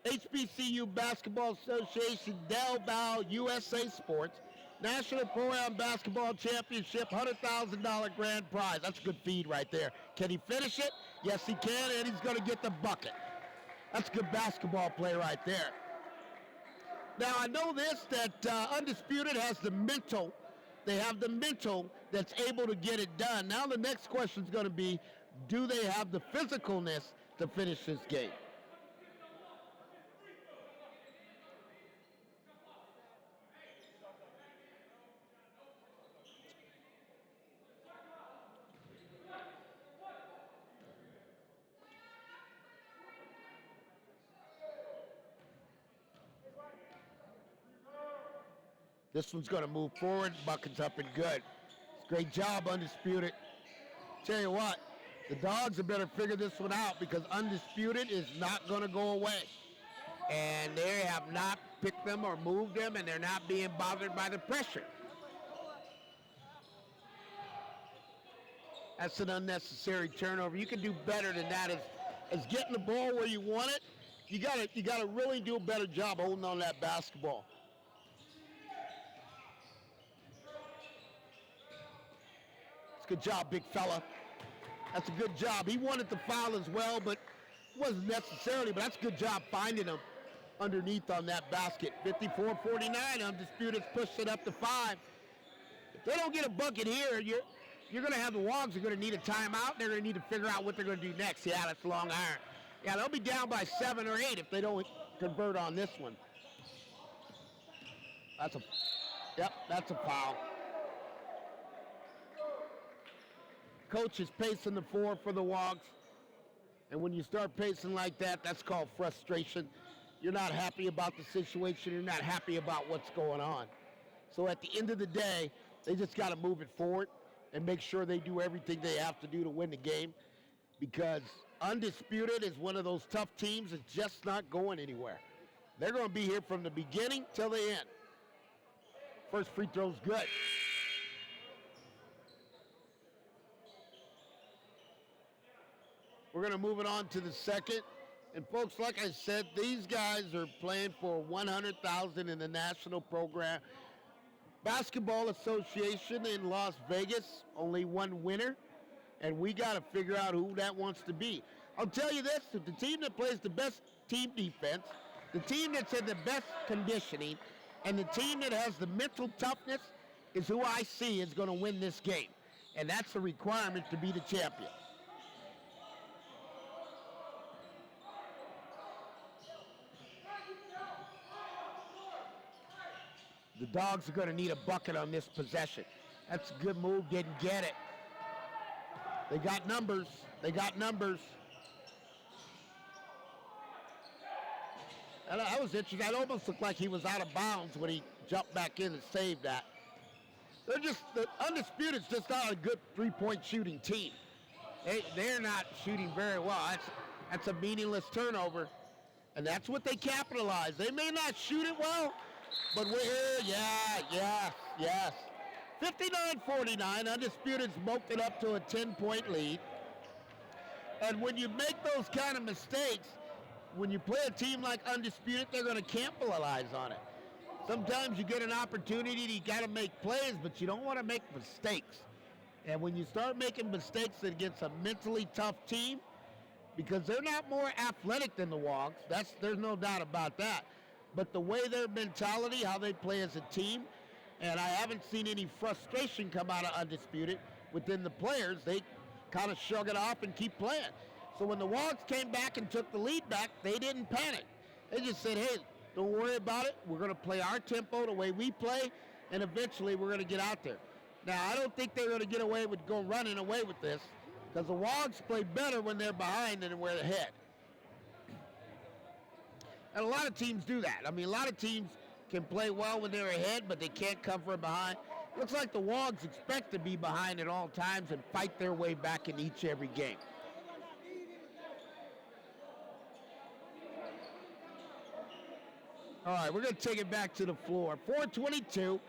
[SPEAKER 1] HBCU Basketball Association, Delaware USA Sports, National Pro-Am Basketball Championship, $100,000 grand prize. That's a good feed right there. Can he finish it? Yes, he can, and he's going to get the bucket. That's good basketball play right there. Now, I know this, that Undisputed has the mental. They have the mental that's able to get it done. Now the next question is going to be, do they have the physicalness to finish this game? This one's going to move forward. Buckets up and good. Great job, Undisputed. Tell you what, the Dogs had better figure this one out because Undisputed is not going to go away. And they have not picked them or moved them, and they're not being bothered by the pressure. That's an unnecessary turnover. You can do better than that. As getting the ball where you want it, you gotta really do a better job holding on that basketball. It's a good job, big fella. That's a good job. He wanted the foul as well, but it wasn't necessarily, but that's a good job finding him underneath on that basket. 54-49, Undisputed's pushed it up to 5. If they don't get a bucket here, you're going to have the WAWGs are going to need a timeout. They're going to need to figure out what they're going to do next. Yeah, that's long iron. Yeah, they'll be down by 7 or 8 if they don't convert on this one. That's a foul. Coach is pacing the floor for the WAWGs. And when you start pacing like that, that's called frustration. You're not happy about the situation. You're not happy about what's going on. So at the end of the day, they just got to move it forward and make sure they do everything they have to do to win the game, because Undisputed is one of those tough teams that's just not going anywhere. They're going to be here from the beginning till the end. First free throw's good. We're going to move it on to the second. And folks, like I said, these guys are playing for $100,000 in the national program. Basketball Association in Las Vegas, only one winner. And we got to figure out who that wants to be. I'll tell you this, the team that plays the best team defense, the team that's in the best conditioning, and the team that has the mental toughness is who I see is going to win this game. And that's the requirement to be the champion. The Dogs are going to need a bucket on this possession. That's a good move, didn't get it. They got numbers. And that was interesting. That almost looked like he was out of bounds when he jumped back in and saved that. The Undisputed's just not a good three-point shooting team. They're not shooting very well. That's a meaningless turnover. And that's what they capitalize. They may not shoot it well, but we're here. Yes. 59-49, Undisputed smoked it up to a 10-point lead. And when you make those kind of mistakes, when you play a team like Undisputed, they're going to capitalize on it. Sometimes you get an opportunity, you got to make plays, but you don't want to make mistakes. And when you start making mistakes against a mentally tough team, because they're not more athletic than the WAWGs, there's no doubt about that. But the way their mentality, how they play as a team, and I haven't seen any frustration come out of Undisputed within the players. They kind of shrug it off and keep playing. So when the WAWGs came back and took the lead back, they didn't panic. They just said, hey, don't worry about it. We're going to play our tempo the way we play, and eventually we're going to get out there. Now, I don't think they're going to get away with running away with this, because the WAWGs play better when they're behind than when they're ahead. And a lot of teams do that. I mean, a lot of teams can play well when they're ahead, but they can't come from behind. Looks like the WAWGs expect to be behind at all times and fight their way back in each every game. All right, we're going to take it back to the floor. 4:22,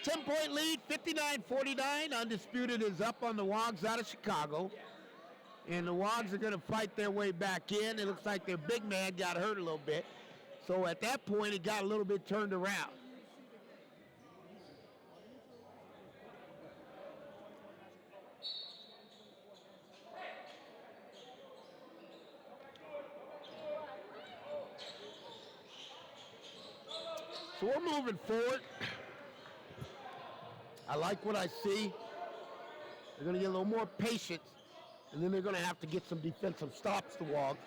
[SPEAKER 1] 10-point lead, 59-49. Undisputed is up on the WAWGs out of Chicago. And the WAWGs are going to fight their way back in. It looks like their big man got hurt a little bit. So at that point, it got a little bit turned around. So we're moving forward. I like what I see. They're going to get a little more patience, and then they're going to have to get some defensive stops to WAWG.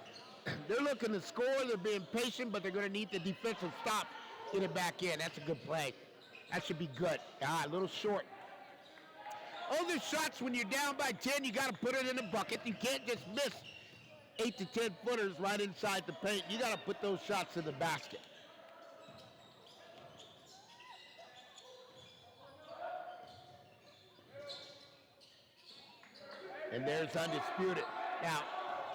[SPEAKER 1] They're looking to score. They're being patient, but they're going to need the defensive stop. Get it back in. That's a good play. That should be good. A little short. Other shots, when you're down by 10, you got to put it in the bucket. You can't just miss 8 to 10 footers right inside the paint. You got to put those shots in the basket. And there's Undisputed. Now,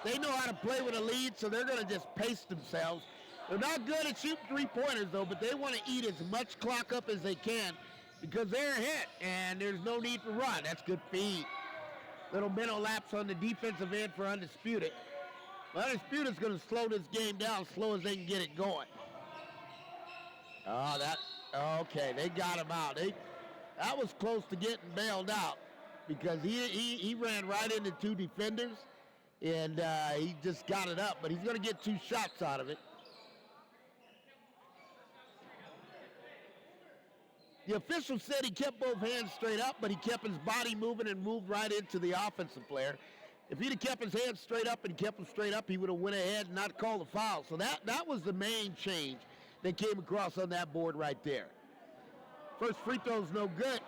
[SPEAKER 1] they know how to play with a lead, so they're going to just pace themselves. They're not good at shooting three-pointers, though, but they want to eat as much clock up as they can because they're ahead, and there's no need to run. That's good feed. Little mental lapse on the defensive end for Undisputed. But Undisputed is going to slow this game down as slow as they can get it going. Okay, they got him out. That was close to getting bailed out because he ran right into two defenders, and he just got it up. But he's going to get 2 shots out of it. The official said he kept both hands straight up, but he kept his body moving and moved right into the offensive player. If he'd have kept his hands straight up and kept them straight up, he would have went ahead and not called a foul. So that was the main change that came across on that board right there. First free throw's no good.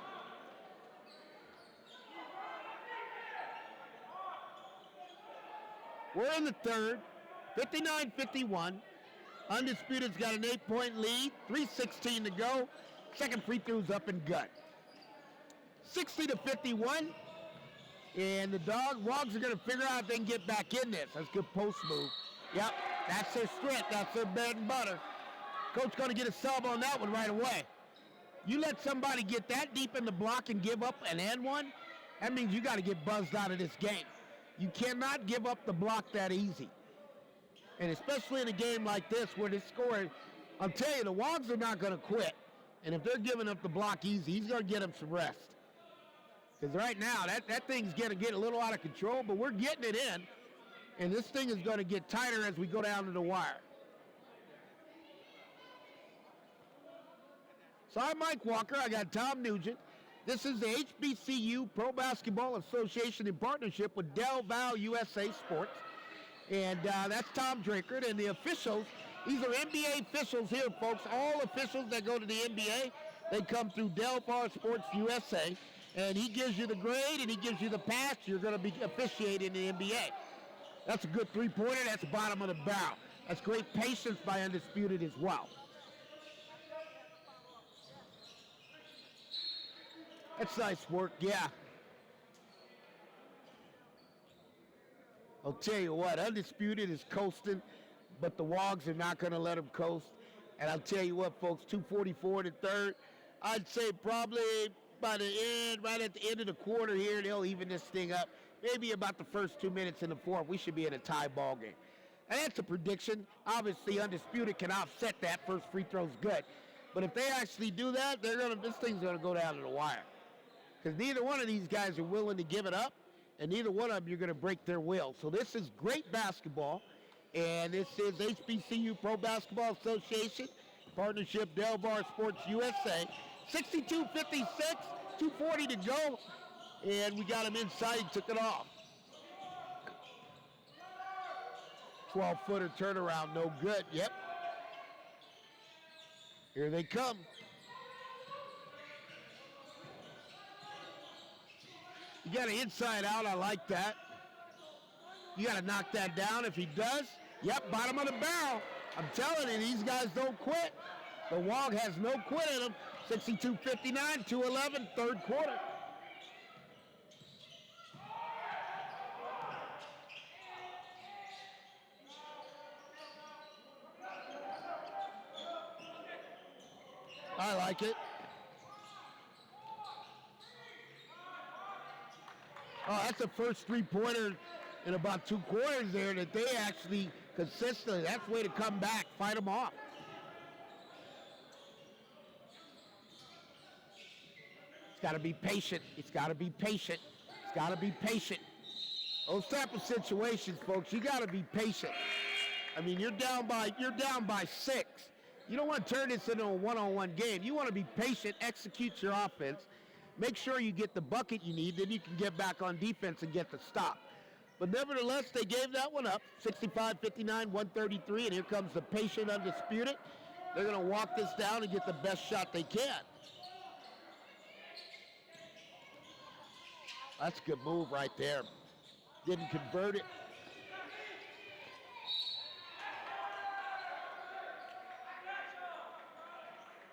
[SPEAKER 1] We're in the third, 59-51. Undisputed's got an 8-point lead, 3:16 to go. Second free throw's up and good. 60-51. And the WAWGs are going to figure out if they can get back in this. That's a good post move. Yep, that's their strength. That's their bread and butter. Coach going to get a sub on that one right away. You let somebody get that deep in the block and give up an and one, that means you got to get buzzed out of this game. You cannot give up the block that easy. And especially in a game like this where they're scoring, I'll tell you, the WAWGs are not going to quit. And if they're giving up the block easy, he's going to get them some rest. Because right now, that thing's going to get a little out of control, but we're getting it in. And this thing is going to get tighter as we go down to the wire. So I'm Mike Walker. I got Tom Nugent. This is the HBCU Pro Basketball Association in partnership with Delaware USA Sports. And that's Tom Drinkard. And the officials, these are NBA officials here, folks. All officials that go to the NBA, they come through Delaware Sports USA. And he gives you the grade and he gives you the pass. You're going to be officiating in the NBA. That's a good three-pointer. That's the bottom of the barrel. That's great patience by Undisputed as well. That's nice work, yeah. I'll tell you what, Undisputed is coasting, but the WAWGs are not going to let them coast. And I'll tell you what, folks, 2:44 in the third. I'd say probably by the end, right at the end of the quarter here, they'll even this thing up. Maybe about the first 2 minutes in the fourth, we should be in a tie ball game. And that's a prediction. Obviously, Undisputed can offset that. First free throw's good. But if they actually do that, this thing's going to go down to the wire. Because neither one of these guys are willing to give it up, and neither one of them you're going to break their will. So this is great basketball, and this is HBCU Pro Basketball Association, partnership Delaware Sports USA. 62-56, 2:40 to go, and we got him inside, took it off. 12-footer turnaround, no good, yep. Here they come. You got an inside out, I like that. You got to knock that down. If he does, yep, bottom of the barrel. I'm telling you, these guys don't quit. The WAWG has no quit in them. 62-59, 2:11, third quarter. I like it. Oh, that's the first three-pointer in about 2 quarters there that they actually consistently, that's the way to come back, fight them off. It's got to be patient. It's got to be patient. It's got to be patient. Those type of situations, folks, you got to be patient. I mean, you're down by 6. You don't want to turn this into a one-on-one game. You want to be patient, execute your offense, make sure you get the bucket you need, then you can get back on defense and get the stop. But nevertheless, they gave that one up, 65-59, 133, and here comes the patient Undisputed. They're going to walk this down and get the best shot they can. That's a good move right there. Didn't convert it.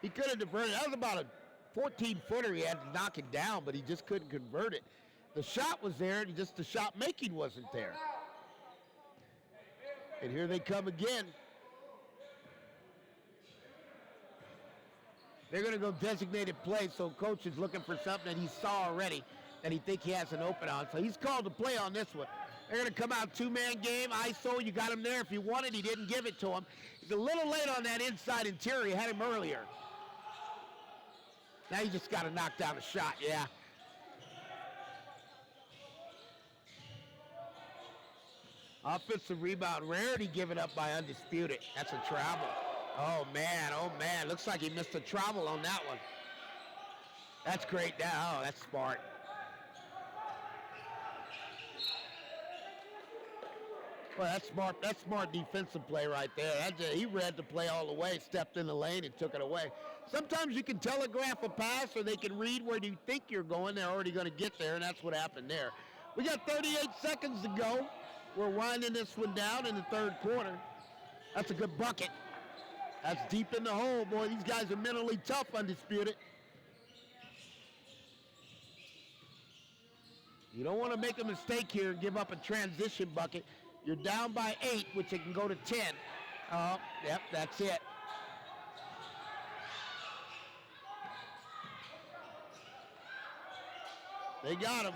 [SPEAKER 1] He could have diverted. That was about a 14-footer he had to knock it down, but he just couldn't convert it. The shot was there, and just the shot making wasn't there. And here they come again. They're going to go designated play, so coach is looking for something that he saw already that he think he has an open on. So he's called to play on this one. They're going to come out two-man game. ISO, you got him there. If you wanted, he didn't give it to him. He's a little late on that inside interior. You had him earlier. Now you just got to knock down a shot, yeah. Offensive rebound, rarity given up by Undisputed. That's a travel. Oh, man. Looks like he missed a travel on that one. That's great. Oh, that's smart. Well, that's smart defensive play right there. He read the play all the way, stepped in the lane, and took it away. Sometimes you can telegraph a pass, or they can read where you think you're going. They're already going to get there, and that's what happened there. We got 38 seconds to go. We're winding this one down in the third quarter. That's a good bucket. That's deep in the hole, boy. These guys are mentally tough, Undisputed. You don't want to make a mistake here and give up a transition bucket. You're down by 8, which it can go to 10. Oh, yep, that's it. They got him.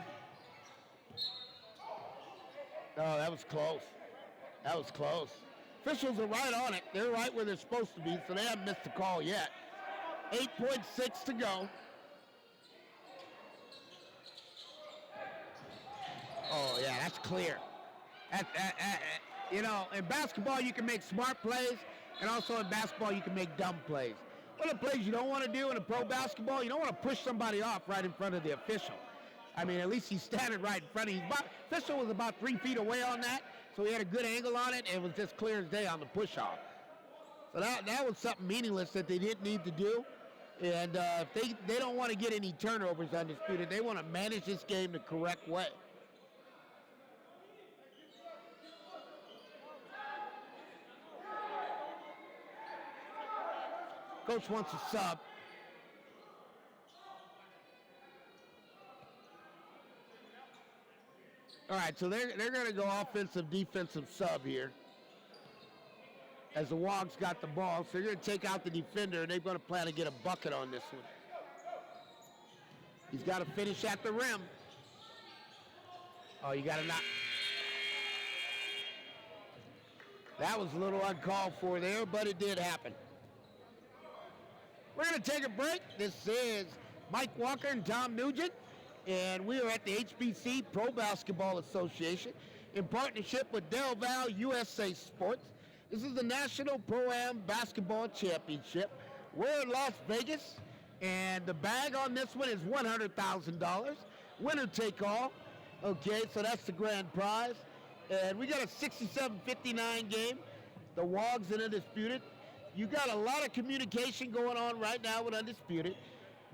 [SPEAKER 1] Oh, that was close. That was close. Officials are right on it. They're right where they're supposed to be, so they haven't missed the call yet. 8.6 to go. Oh, yeah, that's clear. You know, in basketball, you can make smart plays, and also in basketball, you can make dumb plays. One of the plays you don't want to do in a pro basketball, you don't want to push somebody off right in front of the official. I mean, at least he's standing right in front of you. Official was about 3 feet away on that, so he had a good angle on it, and it was just clear as day on the push-off. So that was something meaningless that they didn't need to do. And if they don't want to get any turnovers, Undisputed, they want to manage this game the correct way. Coach wants a sub. All right, so they're going to go offensive, defensive sub here. As the WAWG's got the ball, so they're going to take out the defender, and they're going to plan to get a bucket on this one. He's got to finish at the rim. Oh, you got to knock. That was a little uncalled for there, but it did happen. We're going to take a break. This is Mike Walker and Tom Nugent, and we are at the HBC Pro Basketball Association in partnership with Delaware USA Sports. This is the National Pro-Am Basketball Championship. We're in Las Vegas, and the bag on this one is $100,000. Winner take all. Okay, so that's the grand prize. And we got a 67-59 game. The WAWG's in Undisputed. You got a lot of communication going on right now with Undisputed.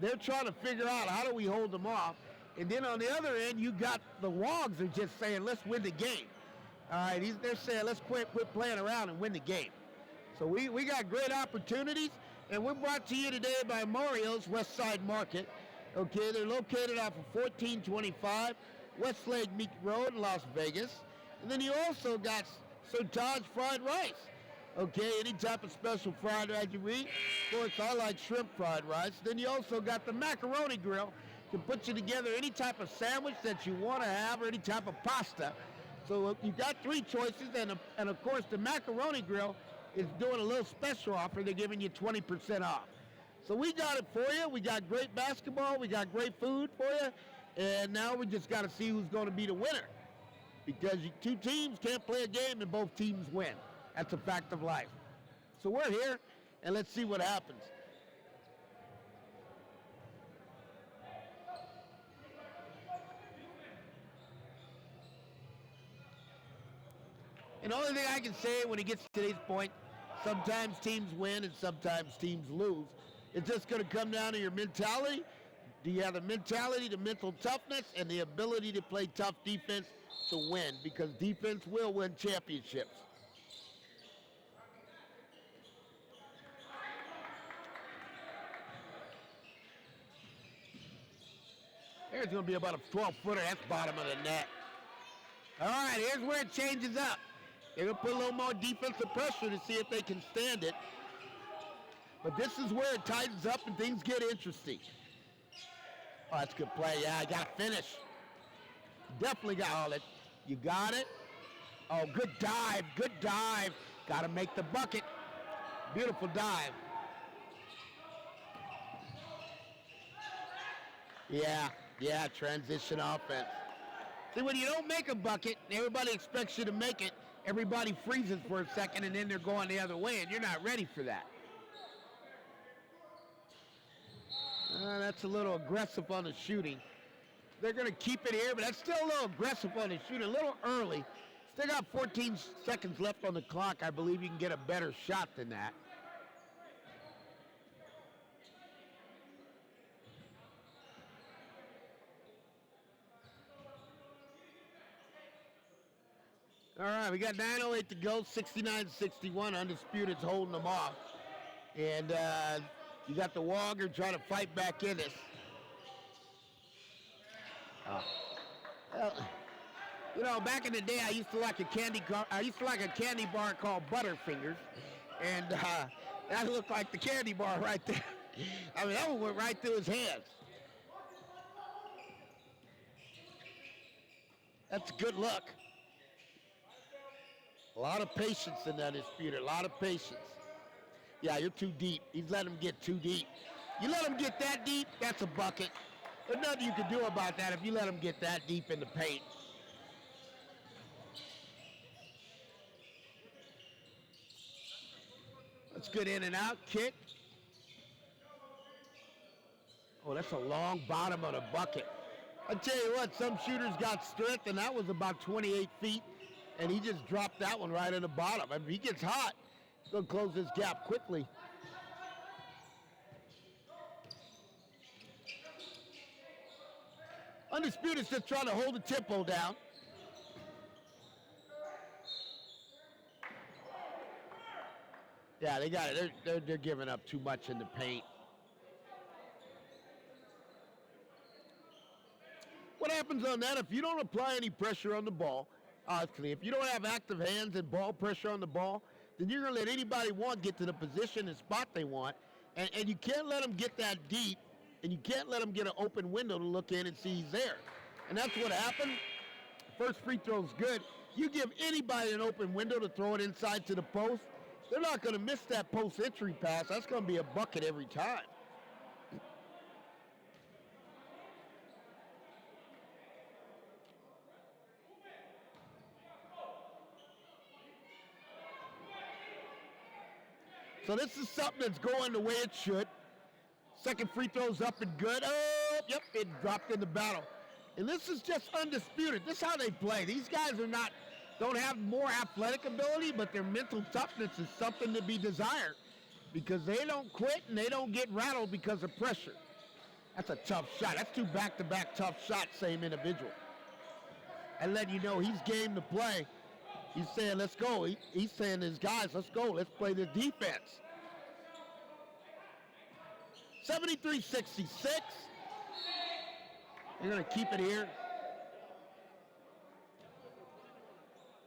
[SPEAKER 1] They're trying to figure out how do we hold them off. And then on the other end, you got the WAWGs are just saying, let's win the game. All right, they're saying, let's quit playing around and win the game. So we got great opportunities, and we're brought to you today by Mario's West Side Market. Okay, they're located off of 1425 Westlake Meek Road in Las Vegas. And then you also got Sir Todd's Fried Rice. Okay, any type of special fried rice you eat. Of course, I like shrimp fried rice. Then you also got the macaroni grill. Can put you together any type of sandwich that you want to have or any type of pasta. So you got 3 choices, and of course the macaroni grill is doing a little special offer. They're giving you 20% off. So we got it for you. We got great basketball. We got great food for you. And now we just got to see who's going to be the winner. Because 2 teams can't play a game and both teams win. That's a fact of life. So we're here, and let's see what happens. And the only thing I can say when it gets to this point, sometimes teams win and sometimes teams lose. It's just going to come down to your mentality. Do you have the mentality, the mental toughness, and the ability to play tough defense to win? Because defense will win championships. There's going to be about a 12-footer. That's bottom of the net. All right, here's where it changes up. They're going to put a little more defensive pressure to see if they can stand it. But this is where it tightens up and things get interesting. Oh, that's a good play. Yeah, I got to finish. Definitely got all it. You got it. Oh, good dive. Good dive. Got to make the bucket. Beautiful dive. Yeah, transition offense. See, when you don't make a bucket, and everybody expects you to make it, everybody freezes for a second, and then they're going the other way, and you're not ready for that. That's a little aggressive on the shooting. They're going to keep it here, but that's still a little aggressive on the shooting, a little early. Still got 14 seconds left on the clock. I believe you can get a better shot than that. All right, we got 9:08 to go, 69-61. Undisputed's holding them off. And you got the WAWG trying to fight back in this. You know, back in the day, I used to like a candy bar called Butterfingers, and that looked like the candy bar right there. I mean, that one went right through his hands. That's a good look. A lot of patience in that disputer. A lot of patience. Yeah, you're too deep. He's letting him get too deep. You let him get that deep, that's a bucket. There's nothing you can do about that if you let him get that deep in the paint. That's good in and out kick. Oh, that's a long bottom of the bucket. I tell you what, some shooters got strength, and that was about 28 feet, and he just dropped that one right in the bottom. I mean, if he gets hot, he's going to close this gap quickly. Undisputed's just trying to hold the tempo down. Yeah, they got it. They're giving up too much in the paint. What happens on that if you don't apply any pressure on the ball? If you don't have active hands and ball pressure on the ball, then you're going to let anybody want get to the position and spot they want. And you can't let them get that deep, and you can't let them get an open window to look in and see he's there. And that's what happened. First free throw's good. You give anybody an open window to throw it inside to the post, they're not going to miss that post entry pass. That's going to be a bucket every time. So this is something that's going the way it should. Second free throw's up and good. Oh, yep, it dropped in the battle. And this is just undisputed. This is how they play. These guys don't have more athletic ability, but their mental toughness is something to be desired because they don't quit and they don't get rattled because of pressure. That's a tough shot. That's two back-to-back tough shots, same individual. And letting you know he's game to play. He's saying, let's go. He's saying to his guys, let's go. Let's play the defense. 73-66. You're going to keep it here.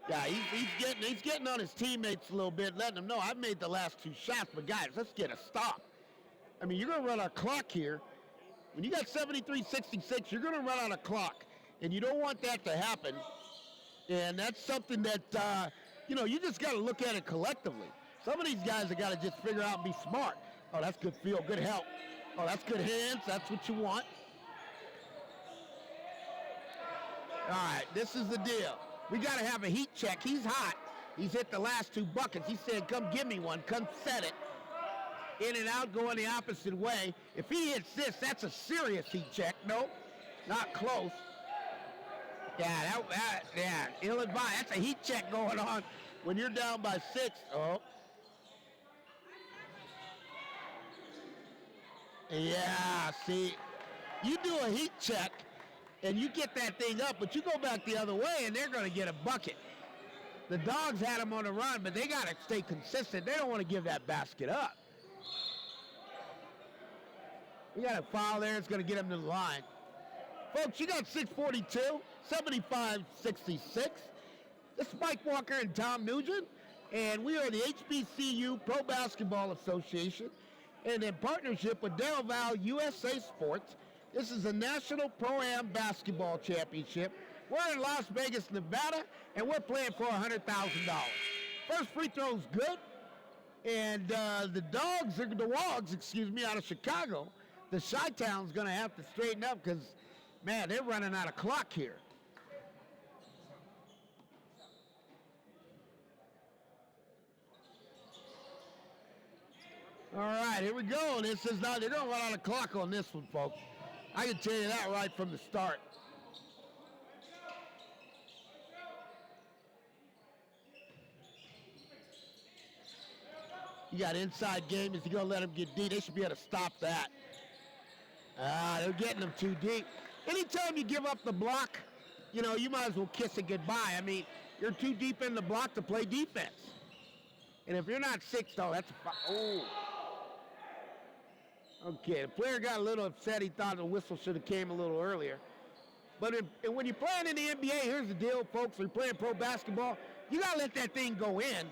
[SPEAKER 1] Yeah, he's getting on his teammates a little bit, letting them know I've made the last two shots, but guys, let's get a stop. I mean, you're going to run our clock here. When you got 73-66, you're going to run out of clock, and you don't want that to happen. And that's something that, you just got to look at it collectively. Some of these guys have got to just figure out and be smart. Oh, that's good feel, good help. Oh, that's good hands. That's what you want. All right, this is the deal. We got to have a heat check. He's hot. He's hit the last two buckets. He said, come give me one. Come set it. in and out, going the opposite way. If he hits this, that's a serious heat check. Nope, not close. Yeah, ill-advised. That's a heat check going on when you're down by 6. Oh. Yeah, see, you do a heat check and you get that thing up, but you go back the other way and they're going to get a bucket. The Dogs had them on the run, but they got to stay consistent. They don't want to give that basket up. We got a foul there. It's going to get them to the line. Folks, you got 6:42, 75-66. This is Mike Walker and Tom Nugent, and we are the HBCU Pro Basketball Association, and in partnership with Delaware USA Sports. This is the National Pro-Am Basketball Championship. We're in Las Vegas, Nevada, and we're playing for $100,000. First free throw's good, and the WAWGs, out of Chicago, the Chi-Town's going to have to straighten up because, man, they're running out of clock here. All right, here we go. This is not, they're going to run out of clock on this one, folks. I can tell you that right from the start. You got inside game. If you're going to let them get deep, they should be able to stop that. They're getting them too deep. Anytime you give up the block, you might as well kiss it goodbye. I mean, you're too deep in the block to play defense. And if you're not 6, though, that's a foul. Oh. Okay, the player got a little upset. He thought the whistle should have came a little earlier. But when you're playing in the NBA, here's the deal, folks. When you're playing pro basketball, you got to let that thing go in,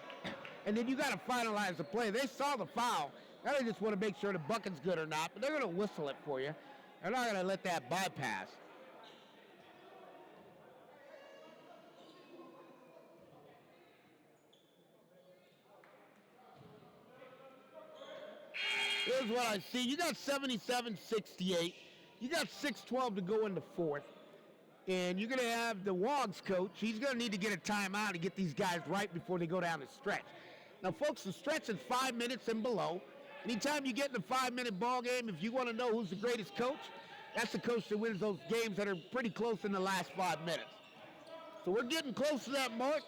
[SPEAKER 1] and then you got to finalize the play. They saw the foul. Now they just want to make sure the bucket's good or not, but they're going to whistle it for you. They're not going to let that bypass. Here's what I see. You got 77-68. You got 6:12 to go in the fourth. And you're going to have the WAWGs coach. He's going to need to get a timeout to get these guys right before they go down the stretch. Now, folks, the stretch is 5 minutes and below. Anytime you get in a 5-minute ball game, if you want to know who's the greatest coach, that's the coach that wins those games that are pretty close in the last 5 minutes. So we're getting close to that mark.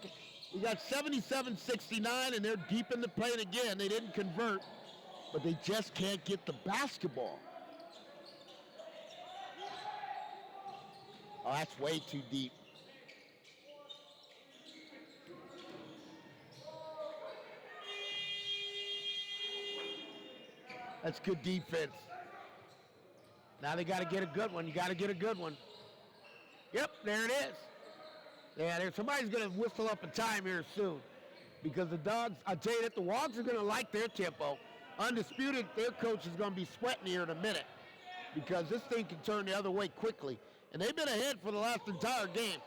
[SPEAKER 1] We got 77-69, and they're deep in the paint again. They didn't convert, but they just can't get the basketball. Oh, that's way too deep. That's good defense. Now they got to get a good one. You got to get a good one. Yep, there it is. Yeah, somebody's going to whistle up a time here soon because the Dogs, I'll tell you that the WAWGs are going to like their tempo. Undisputed, their coach is going to be sweating here in a minute because this thing can turn the other way quickly. And they've been ahead for the last entire game.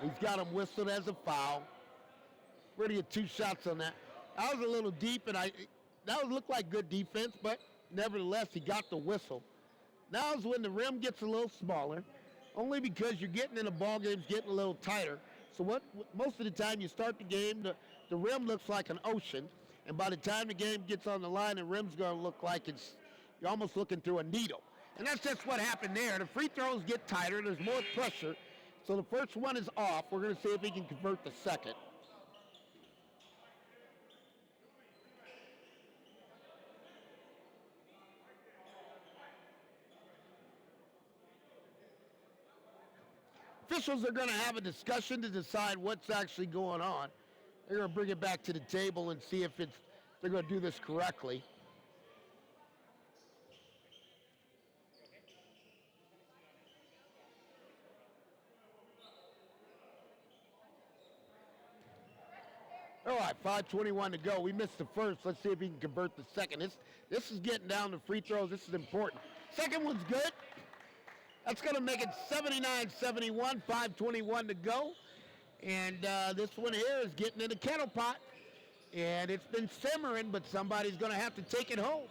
[SPEAKER 1] He's got him whistled as a foul. We're going to get 2 shots on that. That was a little deep, and that would look like good defense, but nevertheless, he got the whistle. Now is when the rim gets a little smaller, only because you're getting in the ball games, getting a little tighter. So most of the time you start the game, the rim looks like an ocean, and by the time the game gets on the line, the rim's going to look like you're almost looking through a needle. And that's just what happened there. The free throws get tighter. There's more pressure. So the first one is off. We're going to see if he can convert the second. Officials are going to have a discussion to decide what's actually going on. They're going to bring it back to the table and see if they're going to do this correctly. All right, 5:21 to go. We missed the first. Let's see if he can convert the second. This is getting down to free throws. This is important. Second one's good. That's going to make it 79-71, 5:21 to go. And this one here is getting in the kettle pot. And it's been simmering, but somebody's going to have to take it home.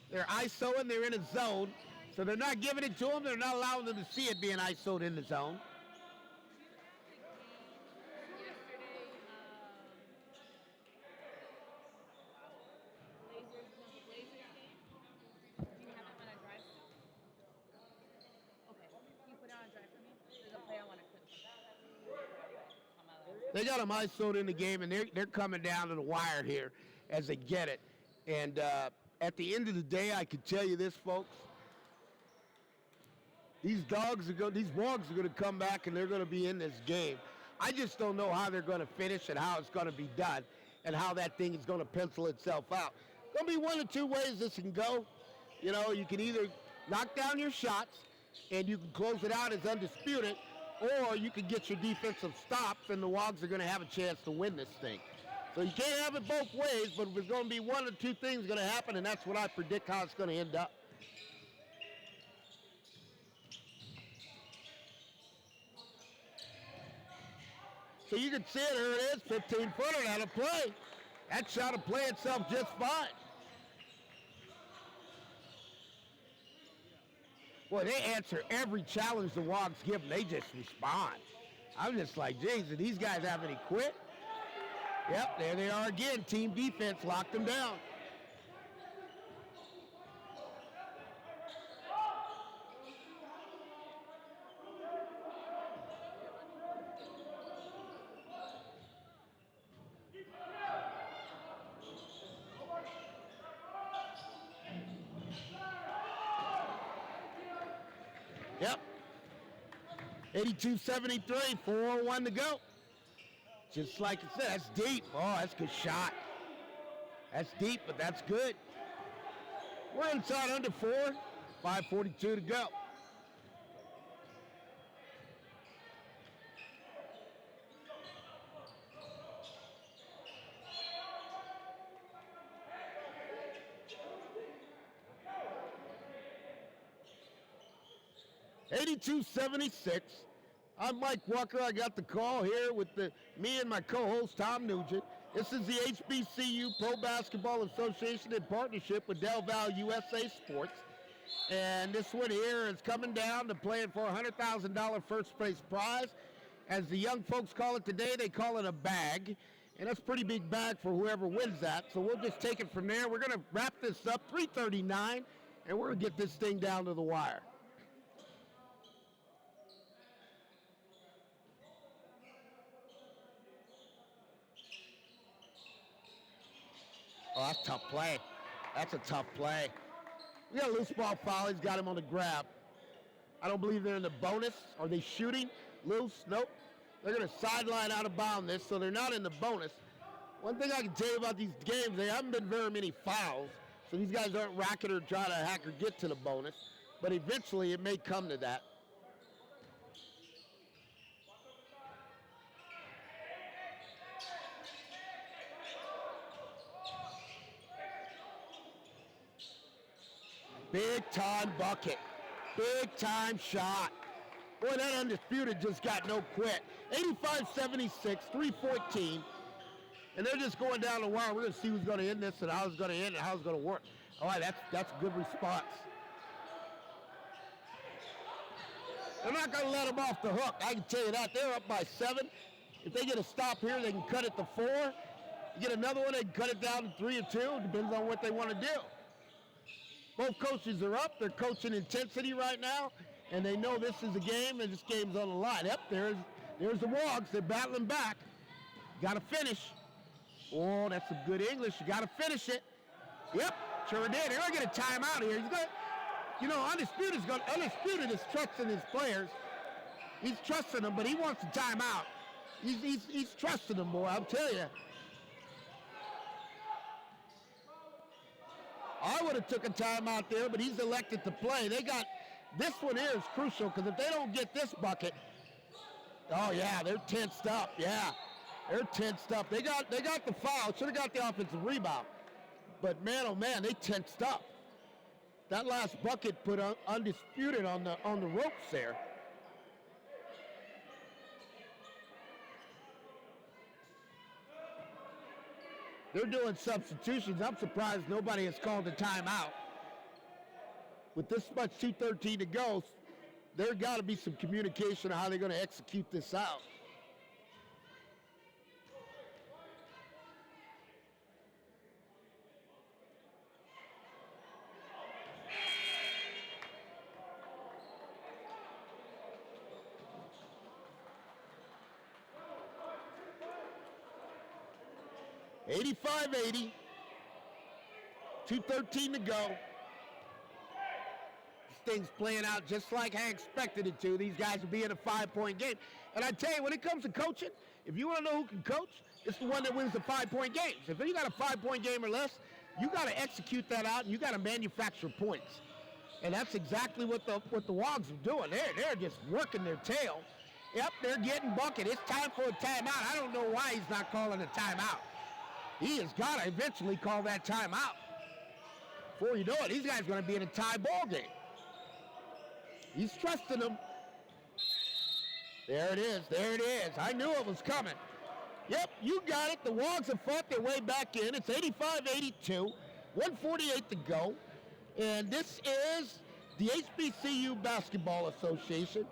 [SPEAKER 1] They're ISOing, they're in a zone. So they're not giving it to them. They're not allowing them to see it being ISO'd in the zone. They got them ISO'd in the game, and they're coming down to the wire here as they get it. And at the end of the day, I can tell you this, folks. These WAWGs are going to come back, and they're going to be in this game. I just don't know how they're going to finish and how it's going to be done and how that thing is going to pencil itself out. Going to be one of two ways this can go. You know, you can either knock down your shots and you can close it out as undisputed, or you can get your defensive stops and the WAWGs are going to have a chance to win this thing. So you can't have it both ways, but there's going to be one or two things going to happen, and that's what I predict how it's going to end up. So you can see it, here it is, 15-footer out of play. That shot will play itself just fine. Boy, they answer every challenge the WAWGs give them. They just respond. I'm just like, geez, do these guys have any quit? Yep, there they are again. Team defense locked them down. Yep. 82-73, 4:01 to go. Just like I said, that's deep. Oh, that's a good shot. That's deep, but that's good. We're inside under 4, 5:42 to go. $82-76. I'm Mike Walker. I got the call here with me and my co-host Tom Nugent. This is the HBCU Pro Basketball Association in partnership with Del Valle USA Sports. And this one here is coming down to playing for a $100,000 first place prize. As the young folks call it today, they call it a bag. And that's a pretty big bag for whoever wins that. So we'll just take it from there. We're going to wrap this up, 3:39, and we're going to get this thing down to the wire. Oh, that's a tough play. That's a tough play. We got a loose ball foul. He's got him on the grab. I don't believe they're in the bonus. Are they shooting? Loose? Nope. They're going to sideline out of bound this, so they're not in the bonus. One thing I can tell you about these games, they haven't been very many fouls, so these guys aren't racking or trying to hack or get to the bonus, but eventually it may come to that. Big time bucket. Big time shot. Boy, that undisputed just got no quit. 85-76, 3:14. And they're just going down the wire. We're going to see who's going to end this and how it's going to end and how it's going to work. All right, that's a good response. They're not going to let them off the hook. I can tell you that. They're up by 7. If they get a stop here, they can cut it to 4. You get another one, they can cut it down to 3 or 2. Depends on what they want to do. Both coaches are up. They're coaching intensity right now, and they know this is a game, and this game's on the line. Yep, there's the WAWGs. They're battling back. Got to finish. Oh, that's some good English. You got to finish it. Yep, sure did. They're going to get a timeout here. Undisputed is trusting his players. He's trusting them, but he wants a timeout. He's trusting them, boy. I'll tell you. I would have took a timeout there, but he's elected to play. This one here is crucial because if they don't get this bucket, oh yeah, they're tensed up. Yeah, they're tensed up. They got the foul. Should have got the offensive rebound, but man, oh man, they tensed up. That last bucket put Undisputed on the ropes there. They're doing substitutions. I'm surprised nobody has called a timeout. With this much 2:13 to go, there got to be some communication on how they're going to execute this out. 85-80. 2:13 to go. This thing's playing out just like I expected it to. These guys will be in a 5-point game. And I tell you, when it comes to coaching, if you want to know who can coach, it's the one that wins the 5-point games. If you got a 5-point game or less, you got to execute that out, and you got to manufacture points. And that's exactly what the WAWGs are doing. They're just working their tail. Yep, they're getting bucket. It's time for a timeout. I don't know why he's not calling a timeout. He has got to eventually call that timeout. Before you know it, these guys are going to be in a tie ball game. He's trusting them. There it is. There it is. I knew it was coming. Yep, you got it. The WAWGs have fought their way back in. It's 85-82. 1:48 to go. And this is the HBCU Basketball Association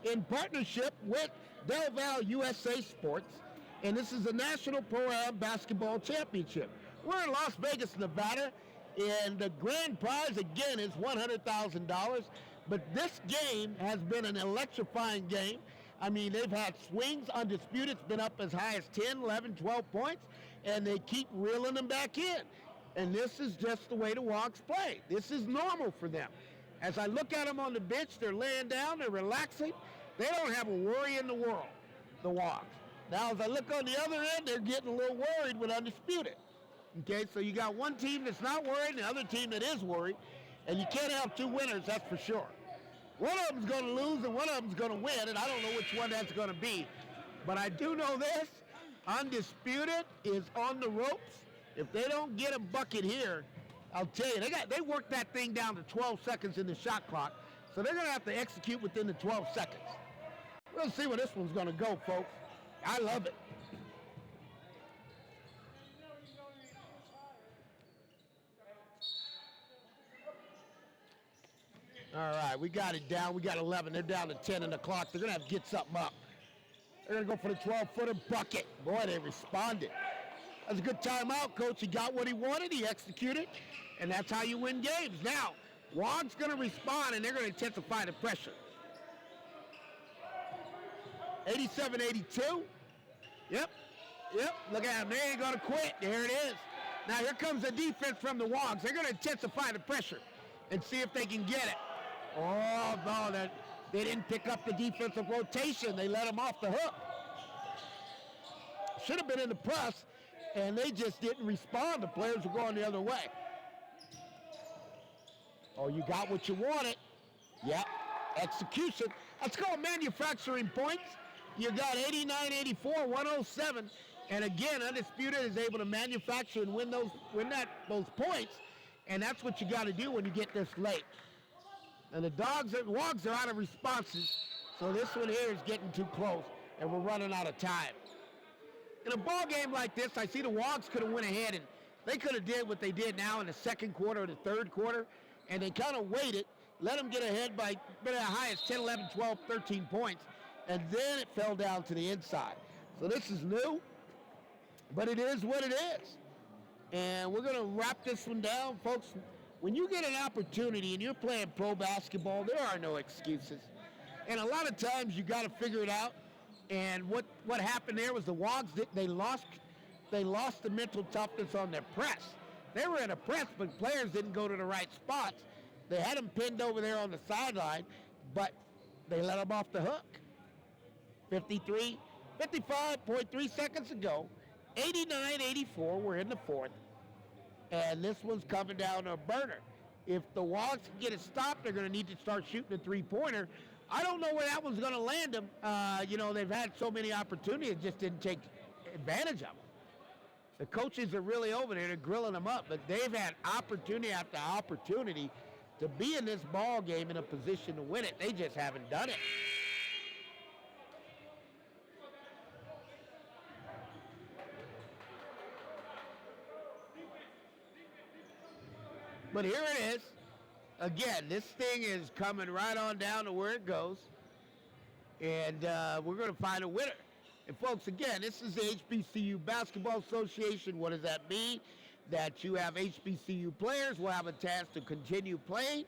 [SPEAKER 1] in partnership with Delaware USA Sports. And this is the National Pro-Am Basketball Championship. We're in Las Vegas, Nevada. And the grand prize, again, is $100,000. But this game has been an electrifying game. I mean, they've had swings. Undisputed's been up as high as 10, 11, 12 points. And they keep reeling them back in. And this is just the way the WAWGs play. This is normal for them. As I look at them on the bench, they're laying down, they're relaxing. They don't have a worry in the world, the WAWGs. Now, as I look on the other end, they're getting a little worried with Undisputed. Okay, so you got one team that's not worried and the other team that is worried, and you can't have two winners, that's for sure. One of them's going to lose and one of them's going to win, and I don't know which one that's going to be. But I do know this, Undisputed is on the ropes. If they don't get a bucket here, I'll tell you, they worked that thing down to 12 seconds in the shot clock, so they're going to have to execute within the 12 seconds. We'll see where this one's going to go, folks. I love it. All right, we got it down. We got 11. They're down to 10 in the clock. They're going to have to get something up. They're going to go for the 12-footer bucket. Boy, they responded. That's a good timeout, Coach. He got what he wanted. He executed, and that's how you win games. Now, WAWG's going to respond, and they're going to intensify the pressure. 87-82. Yep. Look at them. They ain't going to quit. There it is. Now, here comes the defense from the WAWGs. They're going to intensify the pressure and see if they can get it. Oh, no, they didn't pick up the defensive rotation. They let them off the hook. Should have been in the press, and they just didn't respond. The players were going the other way. Oh, you got what you wanted. Yep, execution. That's called manufacturing points. You got 89-84, 107. And again, Undisputed is able to manufacture and win those points. And that's what you got to do when you get this late. And the WAWGs are out of responses. So this one here is getting too close. And we're running out of time. In a ball game like this, I see the WAWGs could have went ahead and they could have did what they did now in the second quarter or the third quarter. And they kind of waited, let them get ahead by as high as 10, 11, 12, 13 points. And then it fell down to the inside. So this is new, but it is what it is. And we're going to wrap this one down, folks. When you get an opportunity and you're playing pro basketball, there are no excuses. And a lot of times you got to figure it out. And what happened there was the WAWGs, they lost the mental toughness on their press. They were in a press, but players didn't go to the right spots. They had them pinned over there on the sideline, but they let them off the hook. 55.3 seconds ago. 89-84, we're in the fourth. And this one's coming down to a burner. If the WAWGs can get it stopped, they're going to need to start shooting a three-pointer. I don't know where that one's going to land them. They've had so many opportunities, just didn't take advantage of them. The coaches are really over there. They're grilling them up. But they've had opportunity after opportunity to be in this ball game in a position to win it. They just haven't done it. But here it is. Again, this thing is coming right on down to where it goes. And we're going to find a winner. And folks, again, this is the HBCU Basketball Association. What does that mean? That you have HBCU players will have a chance to continue playing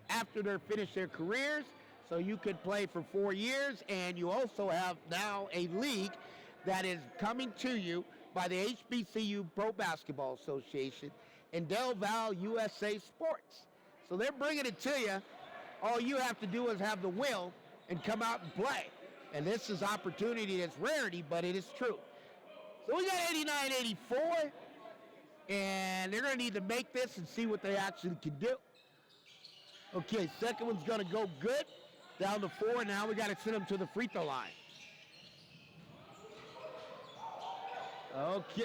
[SPEAKER 1] after they finish their careers. So you could play for 4 years. And you also have now a league that is coming to you by the HBCU Pro Basketball Association and Del Valle USA Sports. So they're bringing it to you. All you have to do is have the will and come out and play. And this is opportunity that's rarity, but it is true. So we got 89-84, and they're going to need to make this and see what they actually can do. Okay, second one's going to go good. Down to 4, now we got to send them to the free throw line. Okay.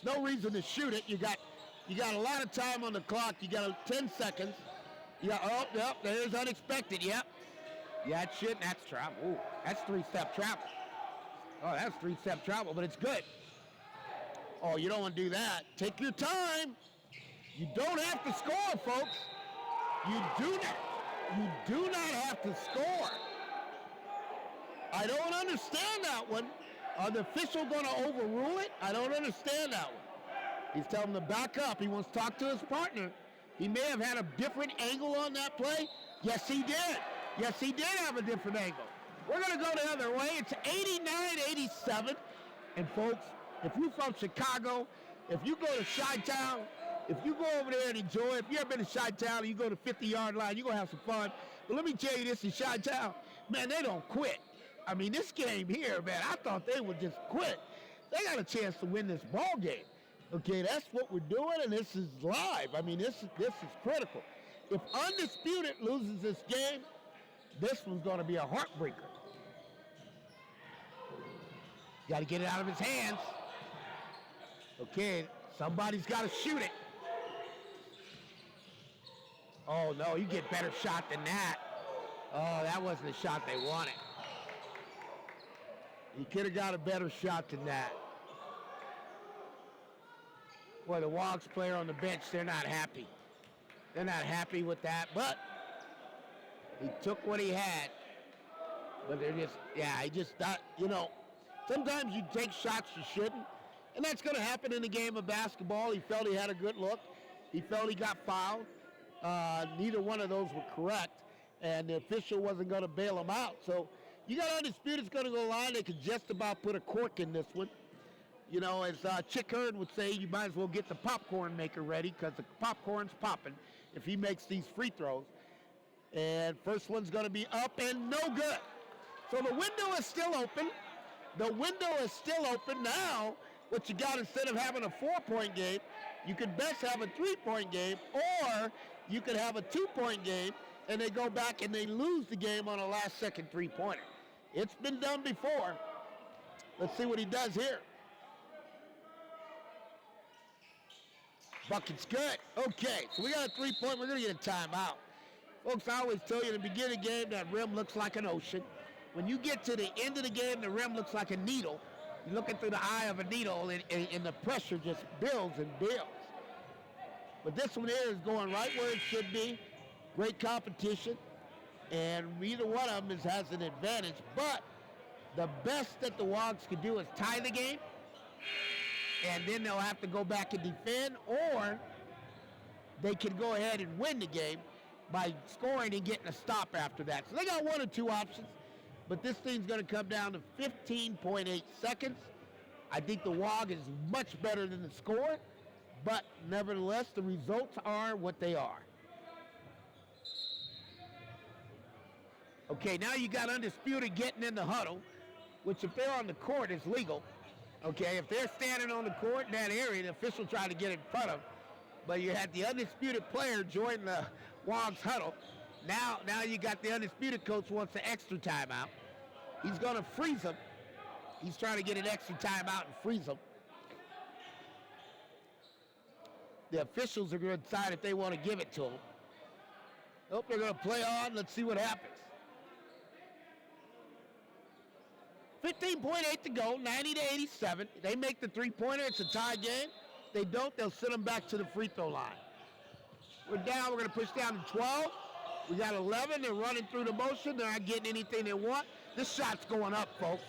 [SPEAKER 1] There's no reason to shoot it. You got a lot of time on the clock. You got 10 seconds. You got, yep, there's unexpected, yep. Yeah, that's shit, that's travel. Ooh, that's 3-step travel. Oh, that's 3-step travel, but it's good. Oh, you don't want to do that. Take your time. You don't have to score, folks. You do not have to score. I don't understand that one. Are the official going to overrule it? I don't understand that one. He's telling him to back up. He wants to talk to his partner. He may have had a different angle on that play. Yes, he did. Yes, he did have a different angle. We're going to go the other way. It's 89-87. And folks, if you're from Chicago, if you go to Chi-Town, if you go over there and enjoy, if you ever been to Chi-Town and you go to 50-yard line, you're going to have some fun. But let me tell you this, in Chi-Town, man, they don't quit. I mean, this game here, man, I thought they would just quit. They got a chance to win this ball game. Okay, that's what we're doing, and this is live. I mean, this is critical. If Undisputed loses this game, this one's going to be a heartbreaker. Got to get it out of his hands. Okay, somebody's got to shoot it. Oh, no, you get better shot than that. Oh, that wasn't the shot they wanted. You could have got a better shot than that. Boy, the WAWG's player on the bench, they're not happy. They're not happy with that, but he took what he had. But they're just, he just not, sometimes you take shots you shouldn't. And that's going to happen in a game of basketball. He felt he had a good look. He felt he got fouled. Neither one of those were correct. And the official wasn't going to bail him out. So you got Undisputed's going to go line. They could just about put a cork in this one. As Chick Hearn would say, you might as well get the popcorn maker ready because the popcorn's popping if he makes these free throws. And first one's going to be up and no good. So the window is still open. The window is still open now. What you got, instead of having a 4-point game, you could best have a 3-point game, or you could have a 2-point game, and they go back and they lose the game on a last-second 3-pointer. It's been done before. Let's see what he does here. Bucket's good. Okay, so we got a 3-point. We're going to get a timeout. Folks, I always tell you in the beginning of the game, that rim looks like an ocean. When you get to the end of the game, the rim looks like a needle. You're looking through the eye of a needle, and the pressure just builds and builds. But this one here is going right where it should be. Great competition. And neither one of them has an advantage. But the best that the WAWGs can do is tie the game. And then they'll have to go back and defend. Or they can go ahead and win the game by scoring and getting a stop after that. So they got one or two options. But this thing's going to come down to 15.8 seconds. I think the WAWG is much better than the score, but nevertheless, the results are what they are. Okay, now you got Undisputed getting in the huddle, which if they're on the court is legal. Okay, if they're standing on the court in that area, the official tried to get in front of them. But you had the Undisputed player join the WAWG's huddle. Now you got the Undisputed coach wants an extra timeout. He's going to freeze them. He's trying to get an extra timeout and freeze them. The officials are going to decide if they want to give it to him. Nope, they're going to play on. Let's see what happens. 15.8 to go, 90-87. They make the three-pointer. It's a tie game. If they don't, they'll send them back to the free throw line. We're down. We're going to push down to 12. We got 11. They're running through the motion. They're not getting anything they want. This shot's going up, folks.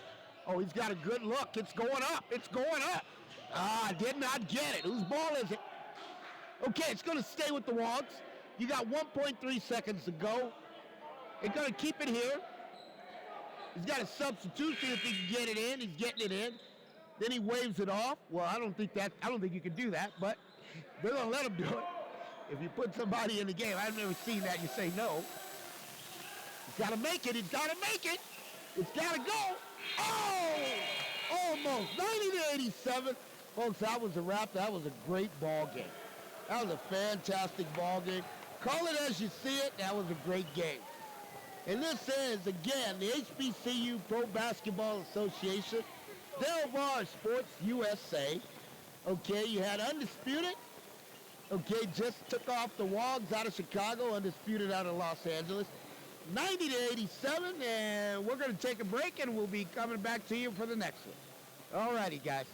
[SPEAKER 1] Oh, he's got a good look. It's going up. It's going up. I did not get it. Whose ball is it? Okay, it's going to stay with the WAWGs. You got 1.3 seconds to go. They're going to keep it here. He's got a substitution if he can get it in. He's getting it in. Then he waves it off. Well, I don't think you can do that, but they're gonna let him do it. If you put somebody in the game, I've never seen that. You say no. He's got to make it. He's got to make it. It's got to go. Oh! Almost. 90-87. Folks, that was a wrap. That was a great ball game. That was a fantastic ball game. Call it as you see it. That was a great game. And this is, again, the HBCU Pro Basketball Association, Delaware Sports USA. Okay, you had Undisputed. Okay, just took off the WAWGs out of Chicago, Undisputed out of Los Angeles. 90-87, and we're going to take a break, and we'll be coming back to you for the next one. All righty, guys.